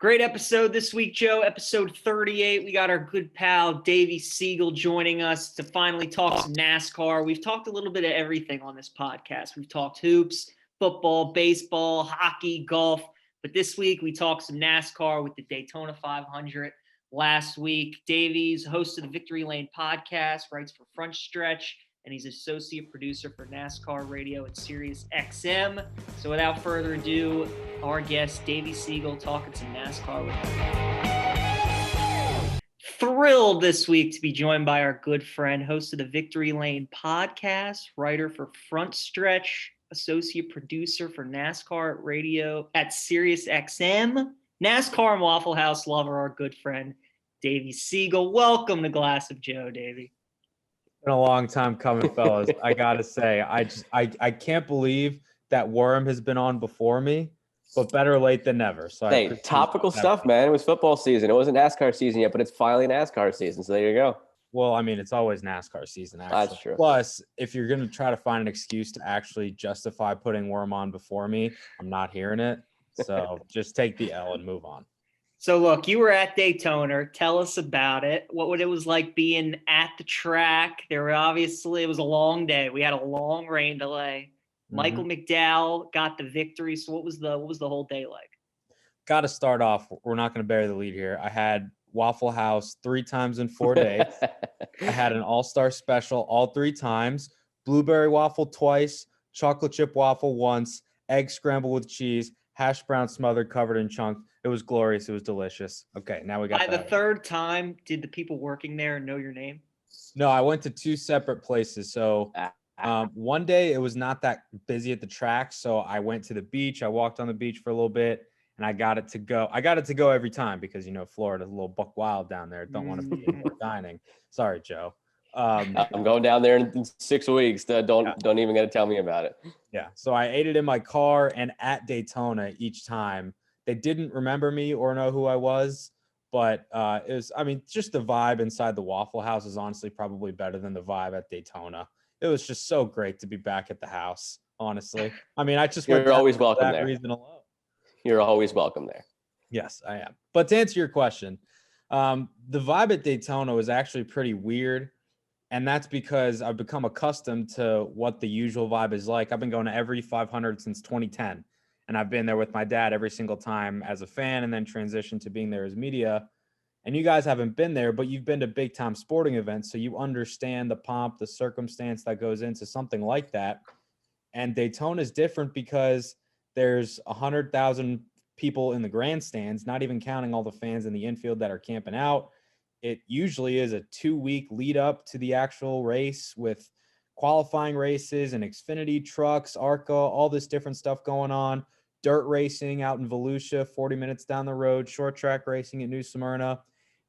Great episode this week, Joe. Episode 38. We got our good pal Davey Segal joining us to finally talk some NASCAR. We've talked a little bit of everything on this podcast. We've talked hoops, football, baseball, hockey, golf. But this week we talked some NASCAR with the Daytona 500 last week. Davey's host of the Victory Lane podcast, writes for Frontstretch, and he's associate producer for Nascar Radio at SiriusXM. So without further ado, our guest, Davey Segal, talking some NASCAR with him. Thrilled this week to be joined by our good friend, host of the Victory Lane podcast, writer for Frontstretch, associate producer for NASCAR Radio at SiriusXM, NASCAR and Waffle House lover, our good friend, Davey Segal. Welcome to Glass of Joe, Davey. Been a long time coming, fellas. I gotta say, I can't believe that Worm has been on before me, but better late than never. So hey, topical stuff, man. It was football season. It wasn't NASCAR season yet, but it's finally NASCAR season. So there you go. Well, I mean, it's always NASCAR season, actually. That's true. Plus, if you're gonna try to find an excuse to actually justify putting Worm on before me, I'm not hearing it. So just take the L and move on. So look, you were at Daytona. Tell us about it. What it was like being at the track. It was a long day. We had a long rain delay. Michael McDowell got the victory. So what was the whole day like? Got to start off. We're not going to bury the lead here. I had Waffle House 3 times in 4 days. I had an all-star special all 3 times. Blueberry waffle twice, chocolate chip waffle once, egg scrambled with cheese, hash brown smothered, covered in chunk. It was glorious. It was delicious. Okay, now we got the third time, did the people working there know your name? No, I went to 2 separate places. So one day it was not that busy at the track, so I went to the beach. I walked on the beach for a little bit, and I got it to go. I got it to go every time because, Florida's a little buck wild down there. Don't want to be indoor dining. Sorry, Joe. I'm going down there in 6 weeks. Don't even got to tell me about it. Yeah, so I ate it in my car and at Daytona each time. They didn't remember me or know who I was, but it was, just the vibe inside the Waffle House is honestly probably better than the vibe at Daytona. It was just so great to be back at the house, honestly. I just went You're always welcome for that there. Reason alone. You're always welcome there. Yes, I am. But to answer your question, the vibe at Daytona was actually pretty weird, and that's because I've become accustomed to what the usual vibe is like. I've been going to every 500 since 2010. And I've been there with my dad every single time as a fan and then transitioned to being there as media. And you guys haven't been there, but you've been to big time sporting events. So you understand the pomp, the circumstance that goes into something like that. And Daytona is different because there's 100,000 people in the grandstands, not even counting all the fans in the infield that are camping out. It usually is a 2-week lead up to the actual race with qualifying races and Xfinity trucks, ARCA, all this different stuff going on. Dirt racing out in Volusia, 40 minutes down the road, short track racing at New Smyrna.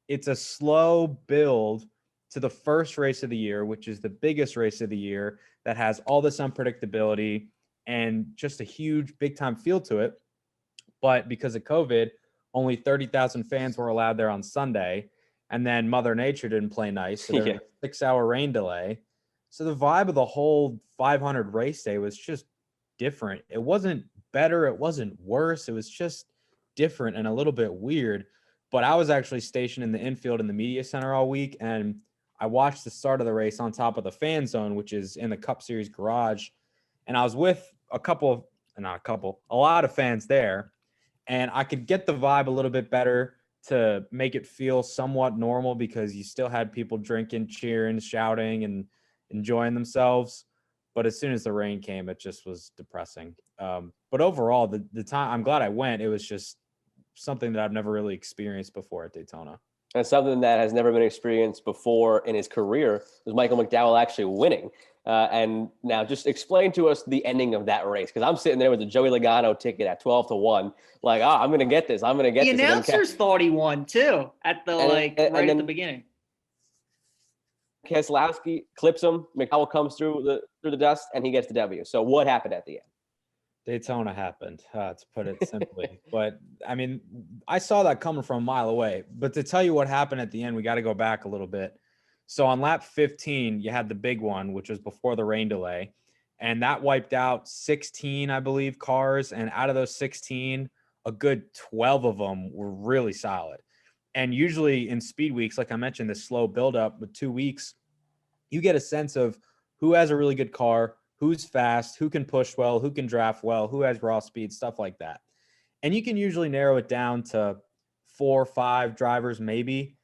It's a slow build to the first race of the year, which is the biggest race of the year that has all this unpredictability and just a huge big time feel to it. But because of COVID, only 30,000 fans were allowed there on Sunday. And then Mother Nature didn't play nice. So there was a 6-hour rain delay. So the vibe of the whole 500 race day was just different. It wasn't better. It wasn't worse. It was just different and a little bit weird. But I was actually stationed in the infield in the media center all week, and I watched the start of the race on top of the fan zone, which is in the Cup Series garage. And I was with a lot of fans there, and I could get the vibe a little bit better to make it feel somewhat normal because you still had people drinking, cheering, shouting, and enjoying themselves. But as soon as the rain came, it just was depressing. But overall, the time, I'm glad I went. It was just something that I've never really experienced before at Daytona. And something that has never been experienced before in his career was Michael McDowell actually winning. And now just explain to us the ending of that race. Because I'm sitting there with the Joey Logano ticket at 12-1, like, I'm going to get this. I'm going to get this. The announcers thought he won too at the at the beginning. Keselowski clips him. McDowell comes through the dust, and he gets the W. So what happened at the end? Daytona happened, to put it simply. But, I saw that coming from a mile away. But to tell you what happened at the end, we got to go back a little bit. So on lap 15, you had the big one, which was before the rain delay. And that wiped out 16, I believe, cars. And out of those 16, a good 12 of them were really solid. And usually in speed weeks, like I mentioned, the slow buildup with 2 weeks, you get a sense of who has a really good car, who's fast, who can push well, who can draft well, who has raw speed, stuff like that. And you can usually narrow it down to 4 or 5 drivers, maybe.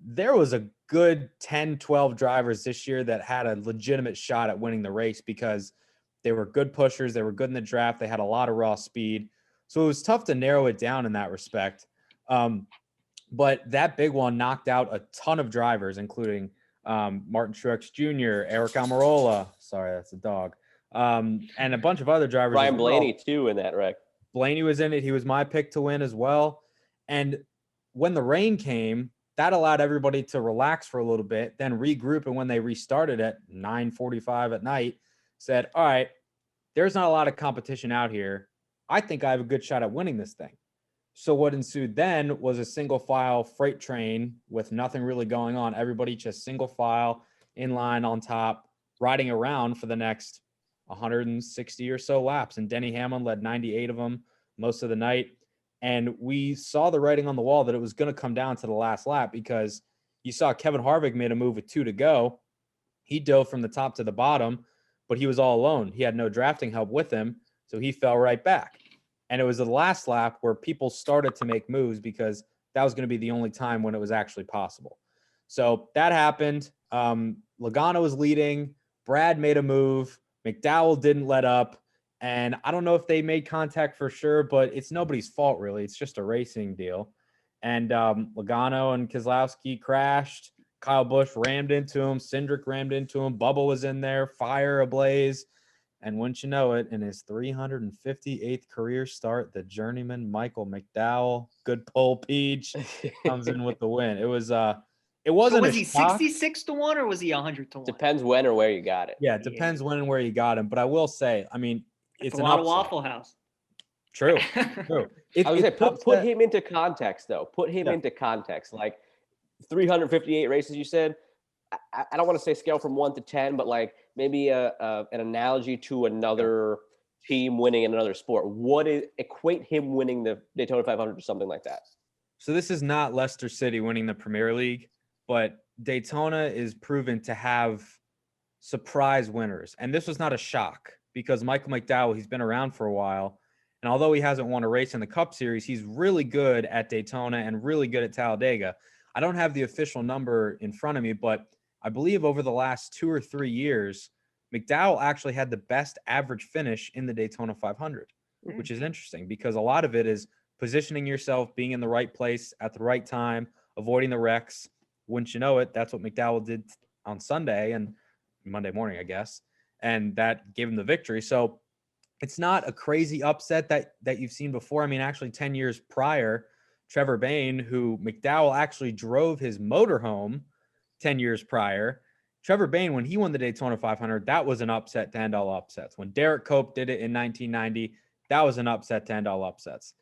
There was a good 10, 12 drivers this year that had a legitimate shot at winning the race because they were good pushers. They were good in the draft. They had a lot of raw speed. So it was tough to narrow it down in that respect. But that big one knocked out a ton of drivers, including Martin Truex Jr., Eric Almirola. Sorry, that's a dog. And a bunch of other drivers. Ryan Blaney, too, in that wreck. Blaney was in it. He was my pick to win as well. And when the rain came, that allowed everybody to relax for a little bit, then regroup. And when they restarted at 9:45 at night, said, all right, there's not a lot of competition out here. I think I have a good shot at winning this thing. So what ensued then was a single file freight train with nothing really going on. Everybody just single file in line on top, riding around for the next 160 or so laps. And Denny Hamlin led 98 of them most of the night. And we saw the writing on the wall that it was going to come down to the last lap because you saw Kevin Harvick made a move with 2 to go. He dove from the top to the bottom, but he was all alone. He had no drafting help with him, so he fell right back. And it was the last lap where people started to make moves because that was going to be the only time when it was actually possible. So that happened. Logano was leading. Brad made a move. McDowell didn't let up. And I don't know if they made contact for sure, but it's nobody's fault, really. It's just a racing deal. And Logano and Keselowski crashed. Kyle Busch rammed into him. Cindric rammed into him. Bubba was in there, fire ablaze. And wouldn't you know it, in his 358th career start, the journeyman Michael McDowell, good pull, Peach, comes in with the win. It was it wasn't. So was he 66 to 1 or was he 100 to 1? Depends when or where you got it. Yeah, it depends when and where you got him. But I will say, I mean, it's a lot of Waffle House. True. I was going to say, put him into context, though. Put him into context. Like 358 races, you said. I don't want to say scale from 1 to 10, but like maybe an analogy to another team winning in another sport. Equate him winning the Daytona 500 or something like that? So this is not Leicester City winning the Premier League, but Daytona is proven to have surprise winners. And this was not a shock because Michael McDowell, he's been around for a while. And although he hasn't won a race in the Cup Series, he's really good at Daytona and really good at Talladega. I don't have the official number in front of me, but I believe over the last 2 or 3 years, McDowell actually had the best average finish in the Daytona 500, which is interesting because a lot of it is positioning yourself, being in the right place at the right time, avoiding the wrecks. Wouldn't you know it, that's what McDowell did on Sunday and Monday morning, I guess, and that gave him the victory. So it's not a crazy upset that you've seen before. I mean, actually 10 years prior, Trevor Bayne, who McDowell actually drove his motorhome 10 years prior. Trevor Bayne, when he won the Daytona 500, that was an upset to end all upsets. When Derek Cope did it in 1990, that was an upset to end all upsets.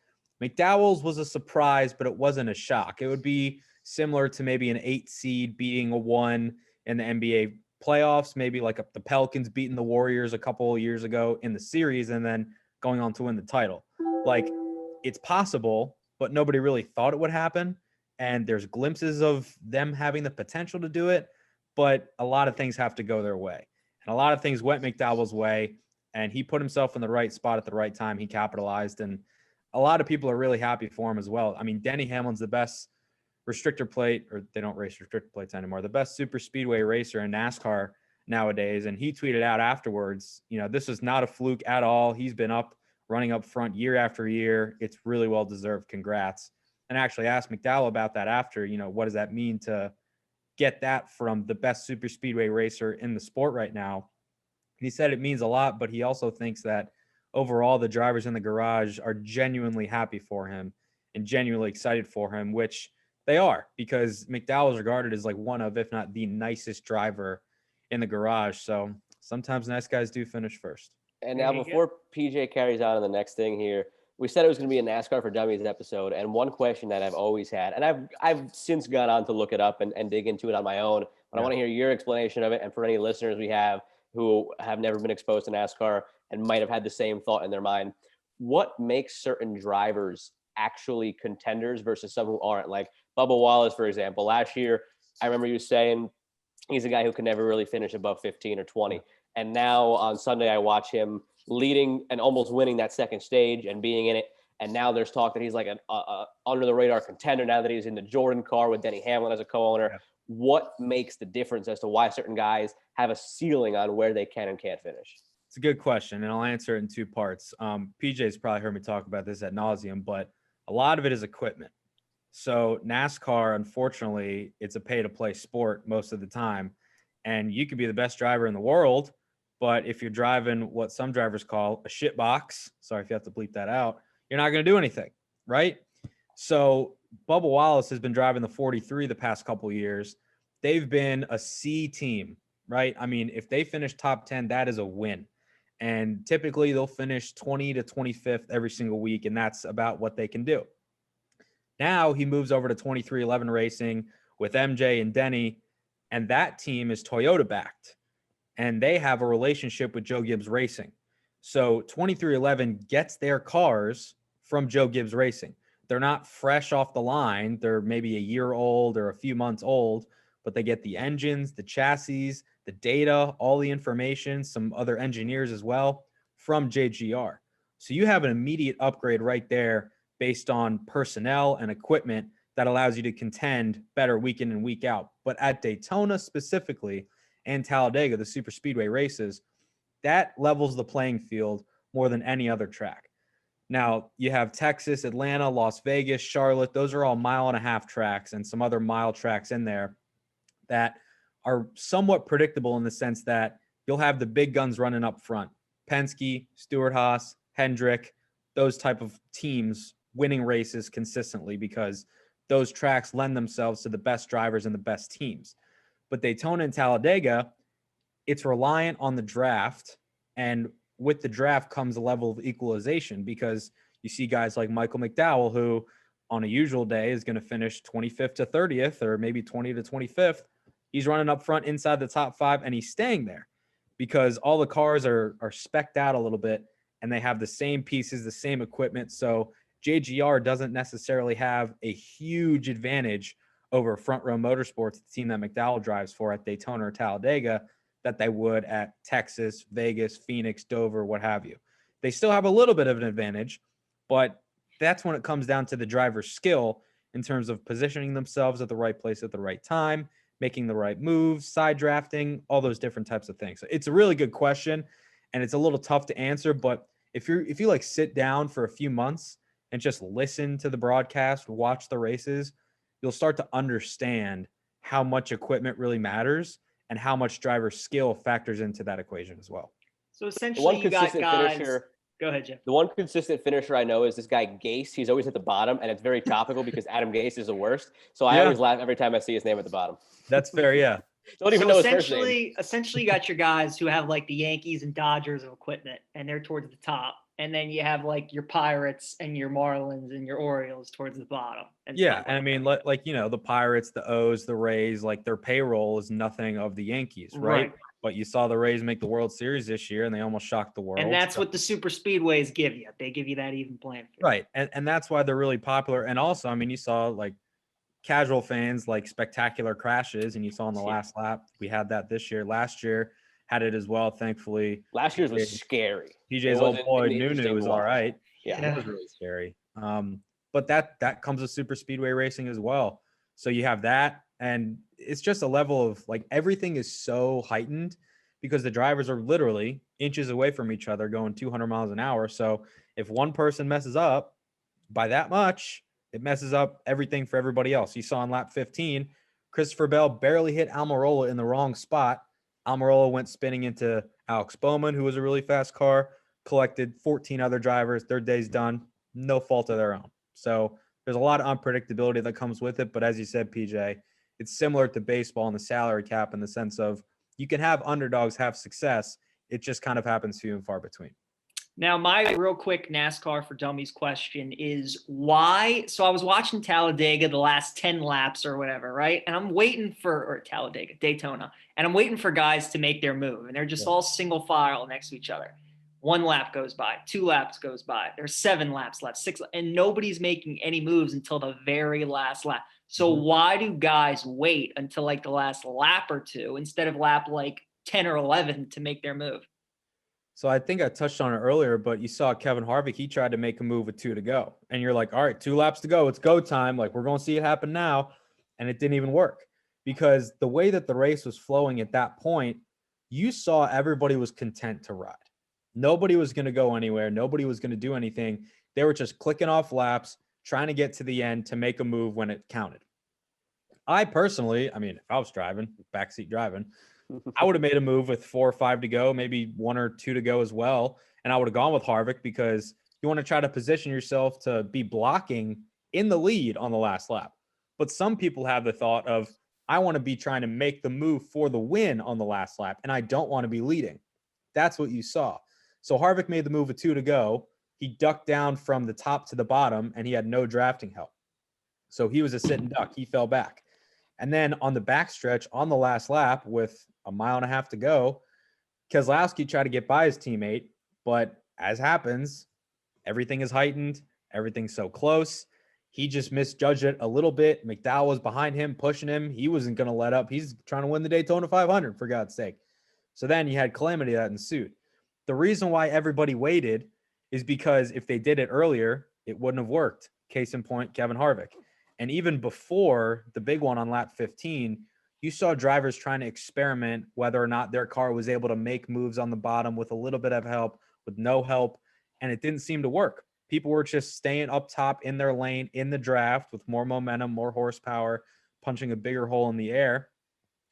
McDowell's was a surprise, but it wasn't a shock. It would be similar to maybe an 8 seed beating a 1 in the NBA playoffs, maybe like the Pelicans beating the Warriors a couple of years ago in the series and then going on to win the title. Like, it's possible, but nobody really thought it would happen. And there's glimpses of them having the potential to do it, but a lot of things have to go their way. And a lot of things went McDowell's way, and he put himself in the right spot at the right time. He capitalized, and a lot of people are really happy for him as well. I mean, Denny Hamlin's the best restrictor plate, or they don't race restrictor plates anymore, the best super speedway racer in NASCAR nowadays. And he tweeted out afterwards, this is not a fluke at all. He's been running up front year after year. It's really well deserved. Congrats. And actually asked McDowell about that after, what does that mean to get that from the best super speedway racer in the sport right now? And he said it means a lot, but he also thinks that overall the drivers in the garage are genuinely happy for him and genuinely excited for him, which they are, because McDowell is regarded as like one of, if not the nicest driver in the garage. So sometimes nice guys do finish first. And now before PJ carries on to the next thing here, we said it was going to be a NASCAR for Dummies episode, and one question that I've always had, and I've since gone on to look it up and dig into it on my own, but I want to hear your explanation of it, and for any listeners we have who have never been exposed to NASCAR and might have had the same thought in their mind, what makes certain drivers actually contenders versus some who aren't. Like Bubba Wallace, for example, last year, I remember you saying he's a guy who can never really finish above 15 or 20. And now on Sunday, I watch him leading and almost winning that second stage and being in it. And now there's talk that he's like an under the radar contender now that he's in the Jordan car with Denny Hamlin as a co-owner. Yeah. What makes the difference as to why certain guys have a ceiling on where they can and can't finish? It's a good question, and I'll answer it in two parts. PJ's probably heard me talk about this ad nauseum, but a lot of it is equipment. So NASCAR, unfortunately, it's a pay-to-play sport most of the time, and you could be the best driver in the world, but if you're driving what some drivers call a shit box, sorry if you have to bleep that out, you're not going to do anything, right? So Bubba Wallace has been driving the 43 the past couple of years. They've been a C team, right? I mean, if they finish top 10, that is a win. And typically they'll finish 20 to 25th every single week, and that's about what they can do. Now he moves over to 2311 Racing with MJ and Denny, and that team is Toyota backed, and they have a relationship with Joe Gibbs Racing. So 2311 gets their cars from Joe Gibbs Racing. They're not fresh off the line. They're maybe a year old or a few months old, but they get the engines, the chassis, the data, all the information, some other engineers as well from JGR. So you have an immediate upgrade right there based on personnel and equipment that allows you to contend better week in and week out. But at Daytona specifically and Talladega, the super speedway races, that levels the playing field more than any other track. Now you have Texas, Atlanta, Las Vegas, Charlotte. Those are all 1.5 mile tracks and some other mile tracks in there that are somewhat predictable in the sense that you'll have the big guns running up front. Penske, Stewart-Haas, Hendrick, those type of teams winning races consistently because those tracks lend themselves to the best drivers and the best teams. But Daytona and Talladega, it's reliant on the draft, and with the draft comes a level of equalization because you see guys like Michael McDowell, who on a usual day is going to finish 25th to 30th or maybe 20 to 25th. He's running up front inside the top 5, and he's staying there because all the cars are spec'd out a little bit, and they have the same pieces, the same equipment. So JGR doesn't necessarily have a huge advantage over Front Row Motorsports, the team that McDowell drives for at Daytona or Talladega, that they would at Texas, Vegas, Phoenix, Dover, what have you. They still have a little bit of an advantage, but that's when it comes down to the driver's skill in terms of positioning themselves at the right place at the right time, making the right moves, side drafting, all those different types of things. So it's a really good question, and it's a little tough to answer, but if you like sit down for a few months and just listen to the broadcast, watch the races, you'll start to understand how much equipment really matters and how much driver skill factors into that equation as well. So essentially you got guys. Finisher, go ahead, Jeff. The one consistent finisher I know is this guy Gase. He's always at the bottom, and it's very topical because Adam Gase is the worst. So I always laugh every time I see his name at the bottom. That's fair, yeah. Don't even know his first name. Essentially, you got your guys who have like the Yankees and Dodgers of equipment, and they're towards the top. And then you have like your Pirates and your Marlins and your Orioles towards the bottom. And I mean, like, you know, the Pirates, the O's, the Rays, like their payroll is nothing of the Yankees, right? But you saw the Rays make the World Series this year, and they almost shocked the world. And that's what the super speedways give you. They give you that even playing field. Right. And that's why they're really popular. And also, I mean, you saw like casual fans like spectacular crashes, and you saw in the last lap, we had that this year. Last year had it as well, thankfully. Last year's was scary. PJ's old boy Nunu was all right. Yeah, it was really scary. But that comes with super speedway racing as well. So you have that, and it's just a level of like everything is so heightened because the drivers are literally inches away from each other going 200 miles an hour. So if one person messes up by that much, it messes up everything for everybody else. You saw in lap 15, Christopher Bell barely hit Almirola in the wrong spot. Almirola went spinning into Alex Bowman, who was a really fast car, collected 14 other drivers. Their day's done. No fault of their own. So there's a lot of unpredictability that comes with it. But as you said, PJ, it's similar to baseball and the salary cap in the sense of you can have underdogs have success. It just kind of happens few and far between. Now, my real quick NASCAR for Dummies question is why? So I was watching Talladega the last 10 laps or whatever, right? And I'm waiting or Daytona, and I'm waiting for guys to make their move. And they're just all single file next to each other. 1 lap goes by, 2 laps goes by, there's 7 laps left, 6, and nobody's making any moves until the very last lap. So why do guys wait until like the last lap or two instead of lap like 10 or 11 to make their move? So I think I touched on it earlier, but you saw Kevin Harvick, he tried to make a move with 2 to go. And you're like, all right, 2 laps to go. It's go time. Like, we're going to see it happen now. And it didn't even work because the way that the race was flowing at that point, you saw everybody was content to ride. Nobody was going to go anywhere. Nobody was going to do anything. They were just clicking off laps, trying to get to the end to make a move when it counted. I personally, I mean, if I was driving, backseat driving, I would have made a move with 4 or 5 to go, maybe 1 or 2 to go as well. And I would have gone with Harvick because you want to try to position yourself to be blocking in the lead on the last lap. But some people have the thought of, I want to be trying to make the move for the win on the last lap, and I don't want to be leading. That's what you saw. So Harvick made the move with 2 to go. He ducked down from the top to the bottom, and he had no drafting help. So he was a sit and duck. He fell back. And then on the backstretch, on the last lap with 1.5 miles to go, Keselowski tried to get by his teammate, but as happens, everything is heightened. Everything's so close. He just misjudged it a little bit. McDowell was behind him, pushing him. He wasn't going to let up. He's trying to win the Daytona 500, for God's sake. So then you had calamity that ensued. The reason why everybody waited is because if they did it earlier, it wouldn't have worked. Case in point, Kevin Harvick. And even before the big one on lap 15, you saw drivers trying to experiment whether or not their car was able to make moves on the bottom with a little bit of help, with no help, and it didn't seem to work. People were just staying up top in their lane in the draft with more momentum, more horsepower, punching a bigger hole in the air.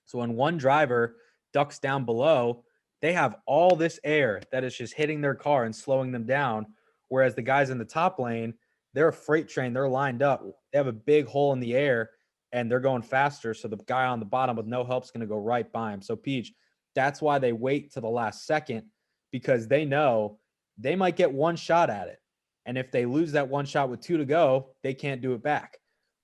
So when one driver ducks down below, they have all this air that is just hitting their car and slowing them down, whereas the guys in the top lane, they're a freight train. They're lined up. They have a big hole in the air, and they're going faster. So the guy on the bottom with no help is going to go right by him. So, Peach, that's why they wait to the last second, because they know they might get one shot at it. And if they lose that one shot with 2 to go, they can't do it back.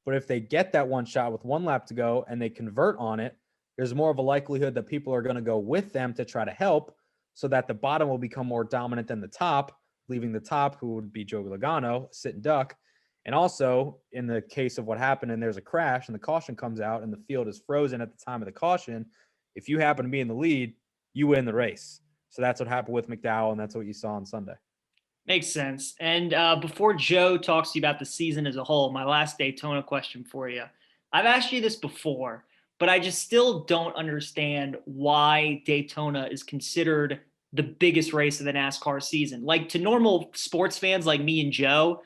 But if they get that one shot with 1 lap to go and they convert on it, there's more of a likelihood that people are going to go with them to try to help so that the bottom will become more dominant than the top, leaving the top, who would be Joey Logano, sit and duck. And also, in the case of what happened and there's a crash and the caution comes out and the field is frozen at the time of the caution, if you happen to be in the lead, you win the race. So that's what happened with McDowell, and that's what you saw on Sunday. Makes sense. And before Joe talks to you about the season as a whole, my last Daytona question for you. I've asked you this before, but I just still don't understand why Daytona is considered the biggest race of the NASCAR season. Like, to normal sports fans like me and Joe,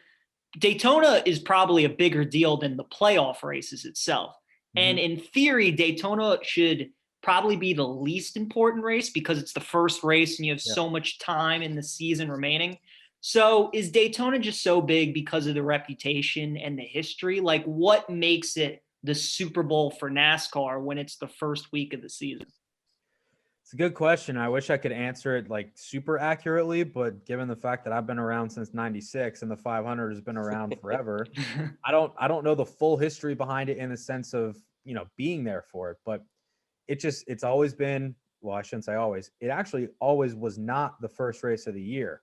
Daytona is probably a bigger deal than the playoff races itself. Mm-hmm. And in theory, Daytona should probably be the least important race because it's the first race and you have so much time in the season remaining. So is Daytona just so big because of the reputation and the history? Like, what makes it the Super Bowl for NASCAR when it's the first week of the season? It's a good question. I wish I could answer it like super accurately, but given the fact that I've been around since 96 and the 500 has been around forever, I don't know the full history behind it in the sense of, you know, being there for it, but it's always been, well, I shouldn't say always. It actually always was not the first race of the year.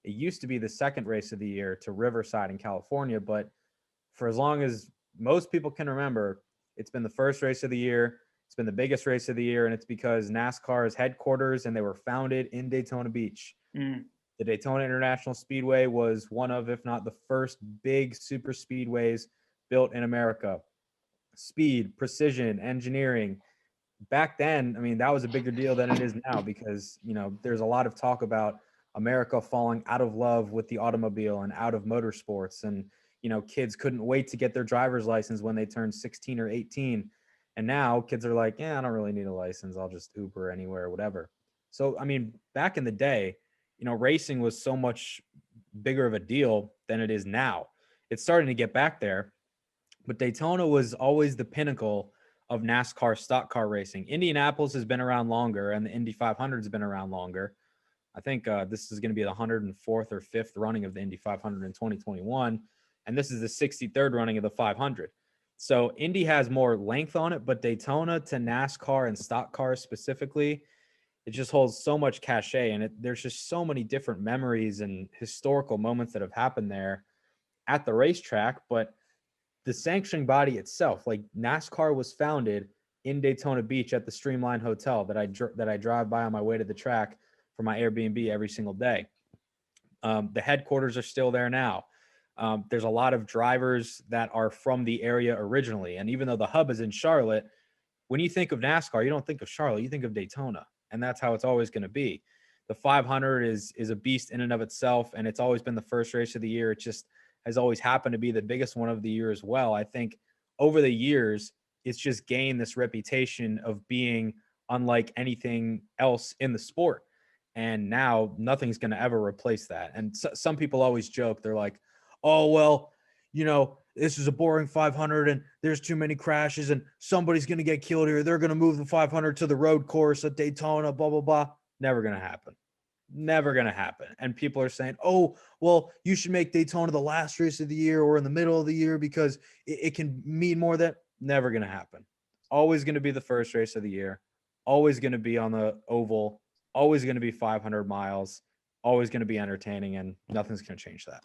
It used to be the second race of the year to Riverside in California, but for as long as most people can remember, it's been the first race of the year. It's been the biggest race of the year, and it's because NASCAR's headquarters, and they were founded in Daytona Beach. Mm. The Daytona International Speedway was one of, if not the first big super speedways built in America. Speed, precision, engineering. Back then, I mean, that was a bigger deal than it is now because, you know, there's a lot of talk about America falling out of love with the automobile and out of motorsports. And, you know, kids couldn't wait to get their driver's license when they turned 16 or 18. And now kids are like, yeah, I don't really need a license. I'll just Uber anywhere, whatever. So, I mean, back in the day, you know, racing was so much bigger of a deal than it is now. It's starting to get back there. But Daytona was always the pinnacle of NASCAR stock car racing. Indianapolis has been around longer, and the Indy 500 has been around longer. I think this is going to be the 104th or 5th running of the Indy 500 in 2021, and this is the 63rd running of the 500. So Indy has more length on it, but Daytona to NASCAR and stock cars specifically, it just holds so much cachet, and there's just so many different memories and historical moments that have happened there at the racetrack. But the sanctioning body itself, like NASCAR was founded in Daytona Beach at the Streamline Hotel that I drive by on my way to the track for my Airbnb every single day. The headquarters are still there now. There's a lot of drivers that are from the area originally. And even though the hub is in Charlotte, when you think of NASCAR, you don't think of Charlotte, you think of Daytona. And that's how it's always going to be. The 500 is a beast in and of itself, and it's always been the first race of the year. It just has always happened to be the biggest one of the year as well. I think over the years, it's just gained this reputation of being unlike anything else in the sport. And now nothing's going to ever replace that. And some people always joke, they're like, oh, well, this is a boring 500 and there's too many crashes and somebody's going to get killed here. They're going to move the 500 to the road course at Daytona, blah, blah, blah. Never going to happen. Never going to happen. And people are saying, oh, well, you should make Daytona the last race of the year or in the middle of the year because it can mean more. That never going to happen. Always going to be the first race of the year. Always going to be on the oval. Always going to be 500 miles. Always going to be entertaining, and nothing's going to change that.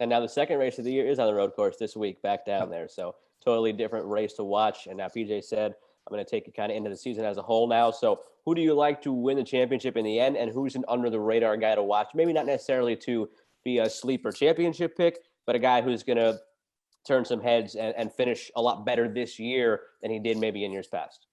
And now the second race of the year is on the road course this week, back down there. So totally different race to watch. And now PJ said, I'm going to take it kind of into the season as a whole now. So who do you like to win the championship in the end, and who's an under the radar guy to watch? Maybe not necessarily to be a sleeper championship pick, but a guy who's going to turn some heads and finish a lot better this year than he did maybe in years past.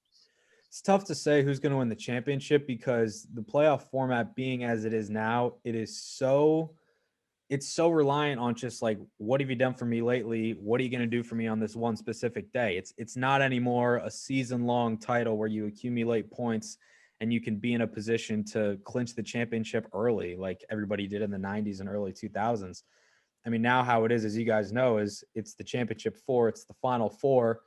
It's tough to say who's going to win the championship because the playoff format being as it is now, it's so reliant on just like, what have you done for me lately? What are you going to do for me on this one specific day? It's not anymore a season-long title where you accumulate points and you can be in a position to clinch the championship early like everybody did in the 90s and early 2000s. I mean, now how it is, as you guys know, is it's the championship four, it's the final four,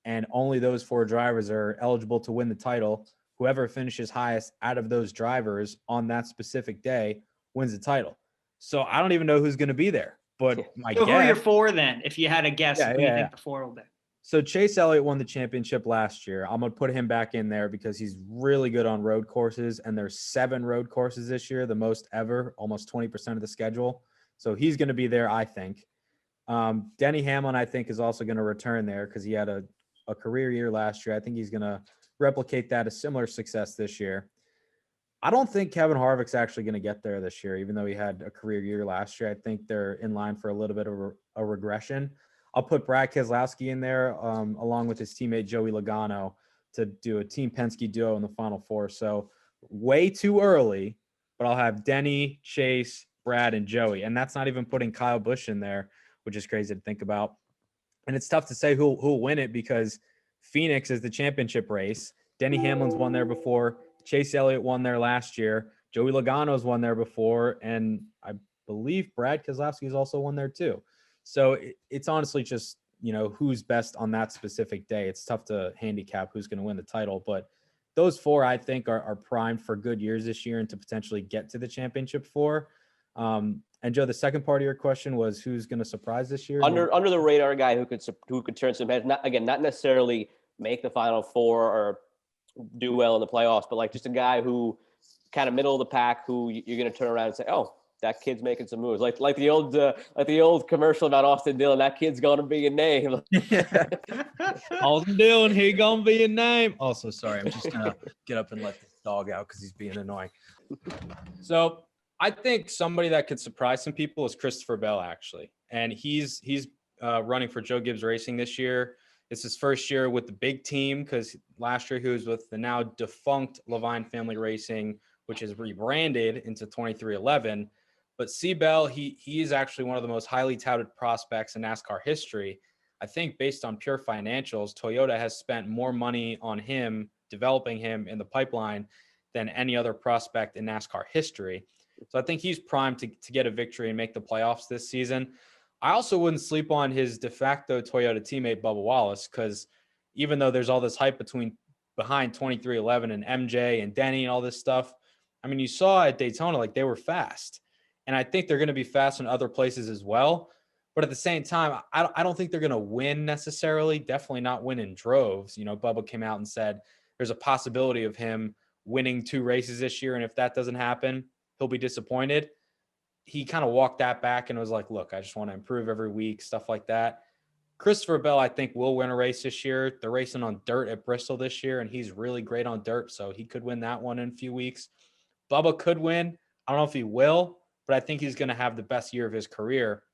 and only those four drivers are eligible to win the title. Whoever finishes highest out of those drivers on that specific day wins the title. So I don't even know who's going to be there, but my guess. Who are your four then? If you had a guess, who you think the four will be? So Chase Elliott won the championship last year. I'm going to put him back in there because he's really good on road courses, and there's 7 road courses this year, the most ever, almost 20% of the schedule. So he's going to be there, I think. Denny Hamlin, I think, is also going to return there because he had a career year last year. I think he's going to replicate that, a similar success this year. I don't think Kevin Harvick's actually going to get there this year, even though he had a career year last year. I think they're in line for a little bit of a regression. I'll put Brad Keselowski in there along with his teammate Joey Logano to do a Team Penske duo in the Final Four. So way too early, but I'll have Denny, Chase, Brad, and Joey. And that's not even putting Kyle Busch in there, which is crazy to think about. And it's tough to say who'll win it because Phoenix is the championship race. Denny Hamlin's won there before. Chase Elliott won there last year. Joey Logano's won there before. And I believe Brad Keselowski's also won there too. So it's honestly just, who's best on that specific day. It's tough to handicap who's going to win the title. But those four, I think, are primed for good years this year and to potentially get to the championship four. And Joe, the second part of your question was who's going to surprise this year? Under the radar guy who could turn some heads. Not necessarily make the Final Four or do well in the playoffs, but like just a guy who kind of middle of the pack who you're going to turn around and say, oh, that kid's making some moves. Like the old commercial about Austin Dillon. That kid's going to be a name. Austin Dillon, he going to be a name. Also, sorry, I'm just going to get up and let this dog out because he's being annoying. So I think somebody that could surprise some people is Christopher Bell, actually. And he's running for Joe Gibbs Racing this year. It's his first year with the big team because last year he was with the now defunct Levine Family Racing, which is rebranded into 2311. But C. Bell, he is actually one of the most highly touted prospects in NASCAR history. I think based on pure financials, Toyota has spent more money on him, developing him in the pipeline than any other prospect in NASCAR history. So I think he's primed to get a victory and make the playoffs this season. I also wouldn't sleep on his de facto Toyota teammate, Bubba Wallace, because even though there's all this hype behind 2311 and MJ and Denny and all this stuff, I mean, you saw at Daytona, like they were fast. And I think they're going to be fast in other places as well. But at the same time, I don't think they're going to win necessarily, definitely not win in droves. Bubba came out and said there's a possibility of him winning 2 races this year. And if that doesn't happen, he'll be disappointed. He kind of walked that back and was like, look, I just want to improve every week, stuff like that. Christopher Bell, I think, will win a race this year. They're racing on dirt at Bristol this year, and he's really great on dirt, so he could win that one in a few weeks. Bubba could win. I don't know if he will, but I think he's going to have the best year of his career.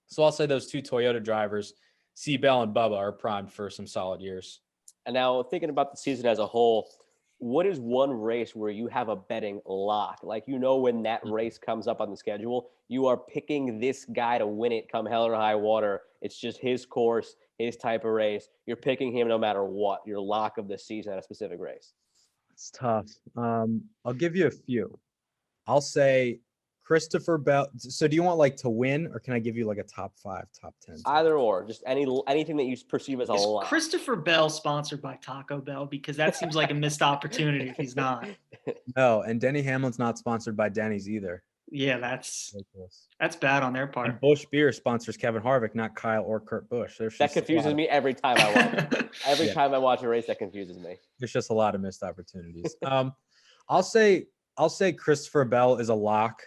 So I'll say those 2 Toyota drivers, Seagal and Bubba, are primed for some solid years. And now thinking about the season as a whole, what is one race where you have a betting lock? Like, when that race comes up on the schedule, you are picking this guy to win it come hell or high water. It's just his course, his type of race. You're picking him no matter what, your lock of the season at a specific race. It's tough. I'll give you a few. I'll say Christopher Bell. So do you want like to win, or can I give you like a top 5, top 10? Either or, just anything that you perceive as a Is lock. Christopher Bell sponsored by Taco Bell? Because that seems like a missed opportunity if he's not. No, and Denny Hamlin's not sponsored by Denny's either. Yeah, that's bad on their part. And Busch Beer sponsors Kevin Harvick, not Kyle or Kurt Busch. That confuses me every time I watch. Every time I watch a race, that confuses me. There's just a lot of missed opportunities. I'll say Christopher Bell is a lock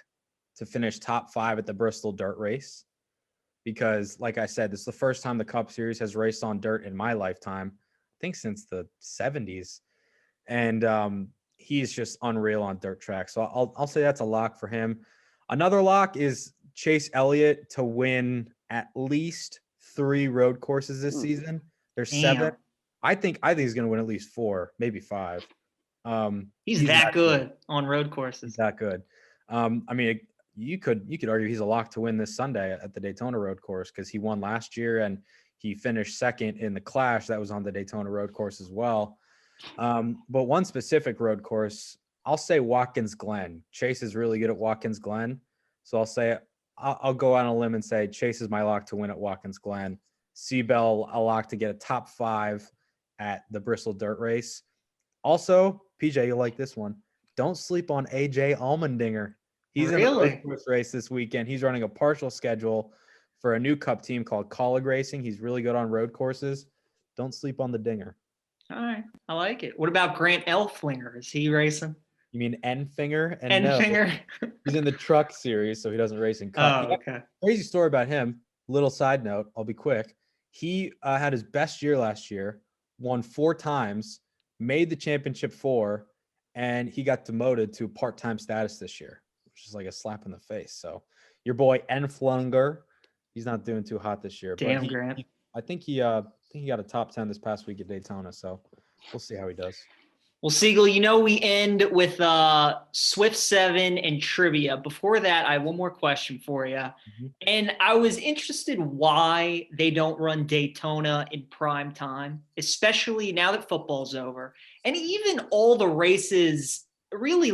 to finish top 5 at the Bristol dirt race, because like I said, this is the first time the Cup Series has raced on dirt in my lifetime, I think since the 70s. And he's just unreal on dirt tracks. So I'll say that's a lock for him. Another lock is Chase Elliott to win at least 3 road courses this season. There's 7. I think he's going to win at least 4, maybe 5. He's that good on road courses. He's that good. I mean, you could argue he's a lock to win this Sunday at the Daytona road course, because he won last year and he finished second in the Clash that was on the Daytona road course as well. But one specific road course, I'll say Watkins Glen. Chase is really good at Watkins Glen, so I'll go on a limb and say Chase is my lock to win at Watkins Glen. Seabell, a lock to get a top 5 at the Bristol dirt race. Also, PJ, you'll like this one. Don't sleep on AJ Allmendinger. He's in the road course race this weekend. He's running a partial schedule for a new Cup team called Colleague Racing. He's really good on road courses. Don't sleep on the Dinger. All right, I like it. What about Grant Elflinger? Is he racing? You mean Enfinger? Enfinger? No, he's in the Truck Series, so he doesn't race in Cup. Oh, okay. Crazy story about him. Little side note. I'll be quick. He had his best year last year, won 4 times, made the championship 4, and he got demoted to part-time status this year, which is like a slap in the face. So your boy Enflunger, he's not doing too hot this year. Damn, Grant. I think he got a top 10 this past week at Daytona, so we'll see how he does. Well, Segal, we end with Swift 7 and trivia. Before that, I have one more question for you. Mm-hmm. And I was interested why they don't run Daytona in prime time, especially now that football's over. And even all the races really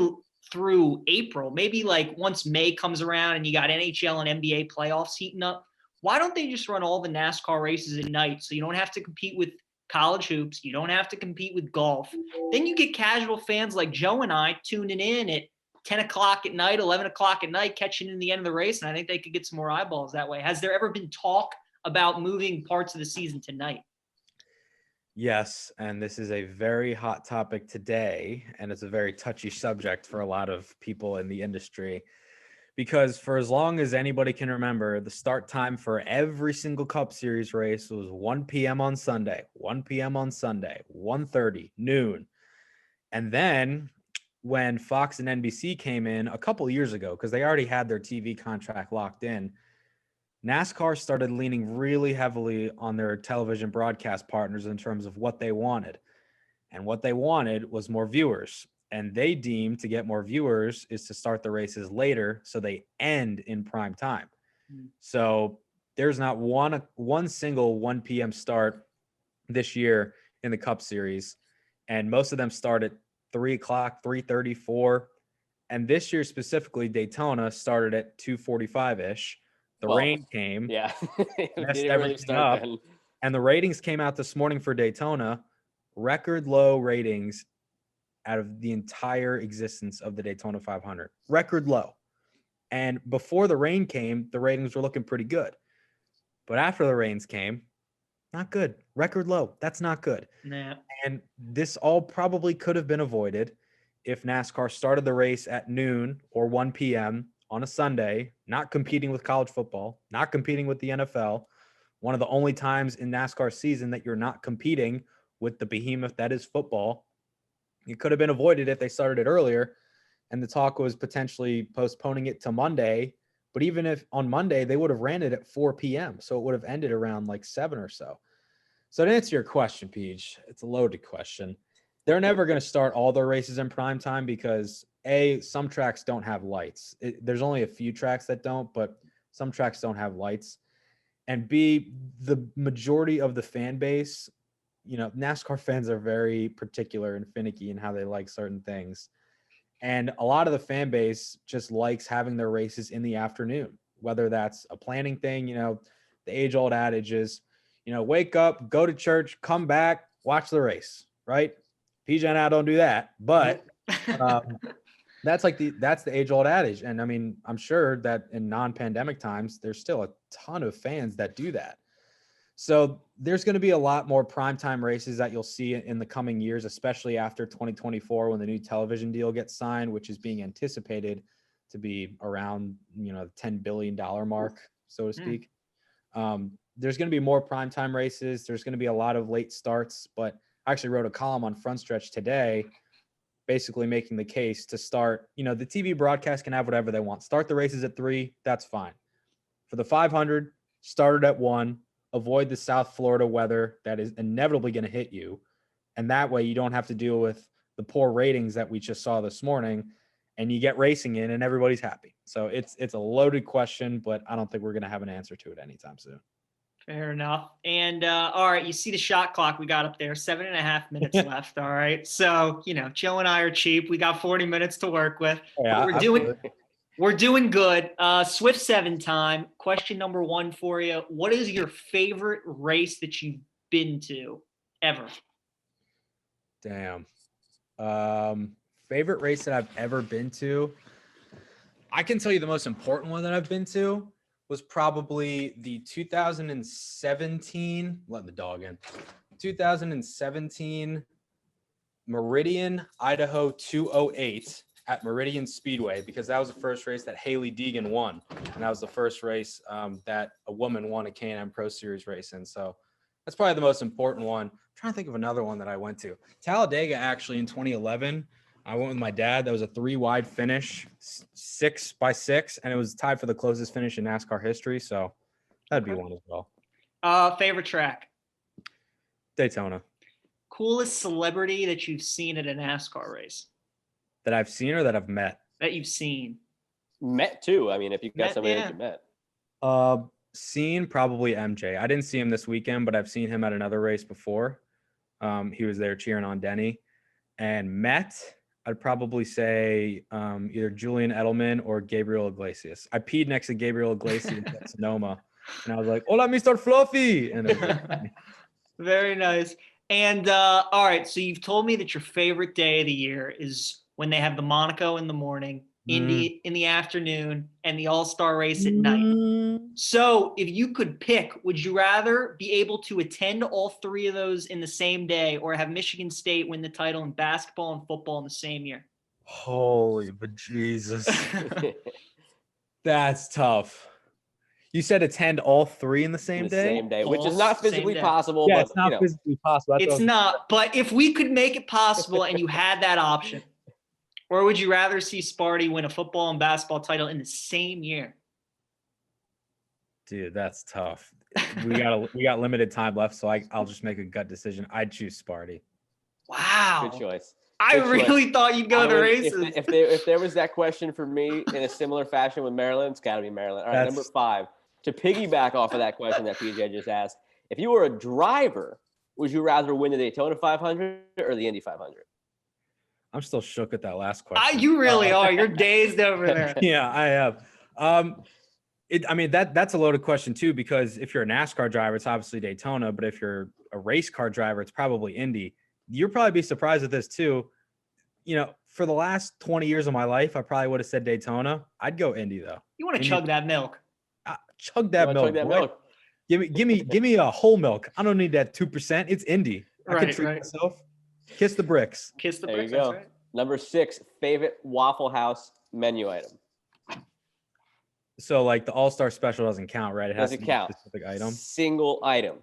through April, maybe like once May comes around and you got NHL and NBA playoffs heating up. Why don't they just run all the NASCAR races at night so you don't have to compete with college hoops, you don't have to compete with golf? Then you get casual fans like Joe and I tuning in at 10 o'clock at night, 11 o'clock at night, catching in the end of the race, and I think they could get some more eyeballs that way. Has there ever been talk about moving parts of the season to night? Yes, and this is a very hot topic today, and it's a very touchy subject for a lot of people in the industry. Because for as long as anybody can remember, the start time for every single Cup Series race was 1 p.m. on Sunday, 1 p.m. on Sunday, 1:30, noon. And then when Fox and NBC came in a couple years ago, because they already had their TV contract locked in, NASCAR started leaning really heavily on their television broadcast partners in terms of what they wanted. And what they wanted was more viewers. And they deem to get more viewers is to start the races later so they end in prime time. So there's not one single 1 p.m. start this year in the Cup Series. And most of them start at 3 o'clock, 3:30, 4. And this year specifically, Daytona started at 2:45-ish. The rain came. Yeah. Messed everything up. Then. And the ratings came out this morning for Daytona. Record low ratings out of the entire existence of the Daytona 500. Record low. And before the rain came, the ratings were looking pretty good. But after the rains came, not good. Record low. That's not good. Nah. And this all probably could have been avoided if NASCAR started the race at noon or 1 p.m. on a Sunday, not competing with college football, not competing with the NFL, one of the only times in NASCAR season that you're not competing with the behemoth that is football. It could have been avoided if they started it earlier, and the talk was potentially postponing it to Monday. But even if on Monday, they would have ran it at 4 p.m., so it would have ended around like 7 or so. So to answer your question, Peach, it's a loaded question. They're never going to start all their races in prime time because A, some tracks don't have lights. There's only a few tracks that don't, but some tracks don't have lights. And B, the majority of the fan base, NASCAR fans are very particular and finicky in how they like certain things. And a lot of the fan base just likes having their races in the afternoon, whether that's a planning thing, the age-old adage is, wake up, go to church, come back, watch the race, right? PJ and I don't do that, but that's the age-old adage. And I mean, I'm sure that in non-pandemic times, there's still a ton of fans that do that. So there's going to be a lot more primetime races that you'll see in the coming years, especially after 2024 when the new television deal gets signed, which is being anticipated to be around, the $10 billion mark, so to speak. There's going to be more primetime races. There's going to be a lot of late starts, but I actually wrote a column on Frontstretch today, basically making the case to start, the TV broadcast can have whatever they want. Start the races at 3, that's fine. For the 500, started at 1. Avoid the South Florida weather that is inevitably going to hit you. And that way you don't have to deal with the poor ratings that we just saw this morning, and you get racing in and everybody's happy. So it's a loaded question, but I don't think we're going to have an answer to it anytime soon. Fair enough. And all right, you see the shot clock we got up there, 7.5 minutes left. All right. So, Joe and I are cheap. We got 40 minutes to work with. Yeah, We're doing good. Swift 7 time. Question number 1 for you. What is your favorite race that you've been to ever? Damn. Favorite race that I've ever been to. I can tell you the most important one that I've been to was probably the 2017, let the dog in, 2017 Meridian, Idaho 208 at Meridian Speedway, because that was the first race that Haley Deegan won. And that was the first race that a woman won a K&M Pro Series race in. So that's probably the most important one. I'm trying to think of another one that I went to. Talladega, actually, in 2011, I went with my dad. That was a 3-wide finish, 6x6, and it was tied for the closest finish in NASCAR history. So that'd be one as well. Favorite track? Daytona. Coolest celebrity that you've seen at a NASCAR race? That I've seen or that I've met? That you've seen. Met too. I mean, if you've got somebody that you met. Seen probably MJ. I didn't see him this weekend, but I've seen him at another race before. He was there cheering on Denny. And met, I'd probably say either Julian Edelman or Gabriel Iglesias. I peed next to Gabriel Iglesias at Sonoma, and I was like, "Hola, Mr. Fluffy!" And it was very nice. And all right, so you've told me that your favorite day of the year is when they have the Monaco in the morning, Indy in the afternoon, and the All-Star race at night. So if you could pick, would you rather be able to attend all 3 of those in the same day, or have Michigan State win the title in basketball and football in the same year? Holy but Jesus. That's tough. You said attend all 3 in the same day? Same day, which is not physically possible. Yeah, but, it's not physically possible. It's not, but if we could make it possible and you had that option, or would you rather see Sparty win a football and basketball title in the same year? Dude, that's tough. We got limited time left, so I'll just make a gut decision. I'd choose Sparty. Wow. Good choice. I really thought you'd go to races. If there was that question for me in a similar fashion with Maryland, it's got to be Maryland. All right, number 5. To piggyback off of that question that PJ just asked, if you were a driver, would you rather win the Daytona 500 or the Indy 500? I'm still shook at that last question. You really are. You're dazed over there. Yeah, I have. That's a loaded question too, because if you're a NASCAR driver, it's obviously Daytona, but if you're a race car driver, it's probably Indy. You'll probably be surprised at this too. For the last 20 years of my life, I probably would have said Daytona. I'd go Indy though. You want to chug that milk? Chug that milk. Give me a whole milk. I don't need that 2%. It's Indy. I can treat myself. Kiss the bricks. Kiss the bricks. There you go. That's right. Number 6, favorite Waffle House menu item. So like the All-Star Special doesn't count, right? It has to Doesn't be a count. specific item. Single item.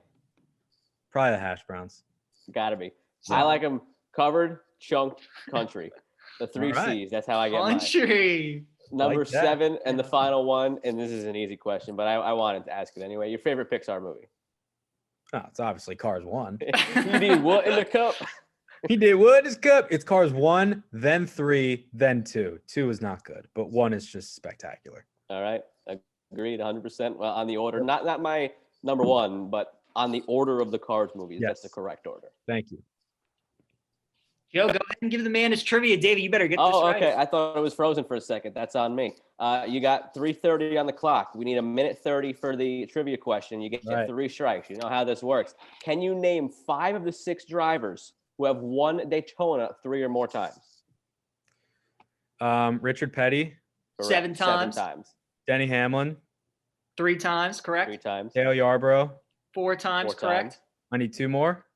Probably the hash browns. Gotta be. So- I like them covered, chunked, country. The 3 All right. C's. That's how I get mine. Country. Number Like that. 7 and the Yeah. final one, and this is an easy question, but I wanted to ask it anyway. Your favorite Pixar movie? Oh, it's obviously Cars 1. You need what in the cup? He did what? His cup. It's Cars 1, then 3, then 2. 2 is not good, but 1 is just spectacular. All right. Agreed 100%. Well, on the order, not my number 1, but on the order of the Cars movies. That's the Yes. correct order. Thank you. Joe, go ahead and give the man his trivia. David, you better get this Oh, right. okay. I thought it was frozen for a second. That's on me. You got 3:30 on the clock. We need a minute 30 for the trivia question. You get Right. 3 strikes. You know how this works. Can you name 5 of the 6 drivers who have won Daytona 3 or more times? Richard Petty, Correct. 7 times. 7 times. Denny Hamlin, 3 times, correct? 3 times. Dale Yarborough. 4 times, 4 correct? times. I need 2 more.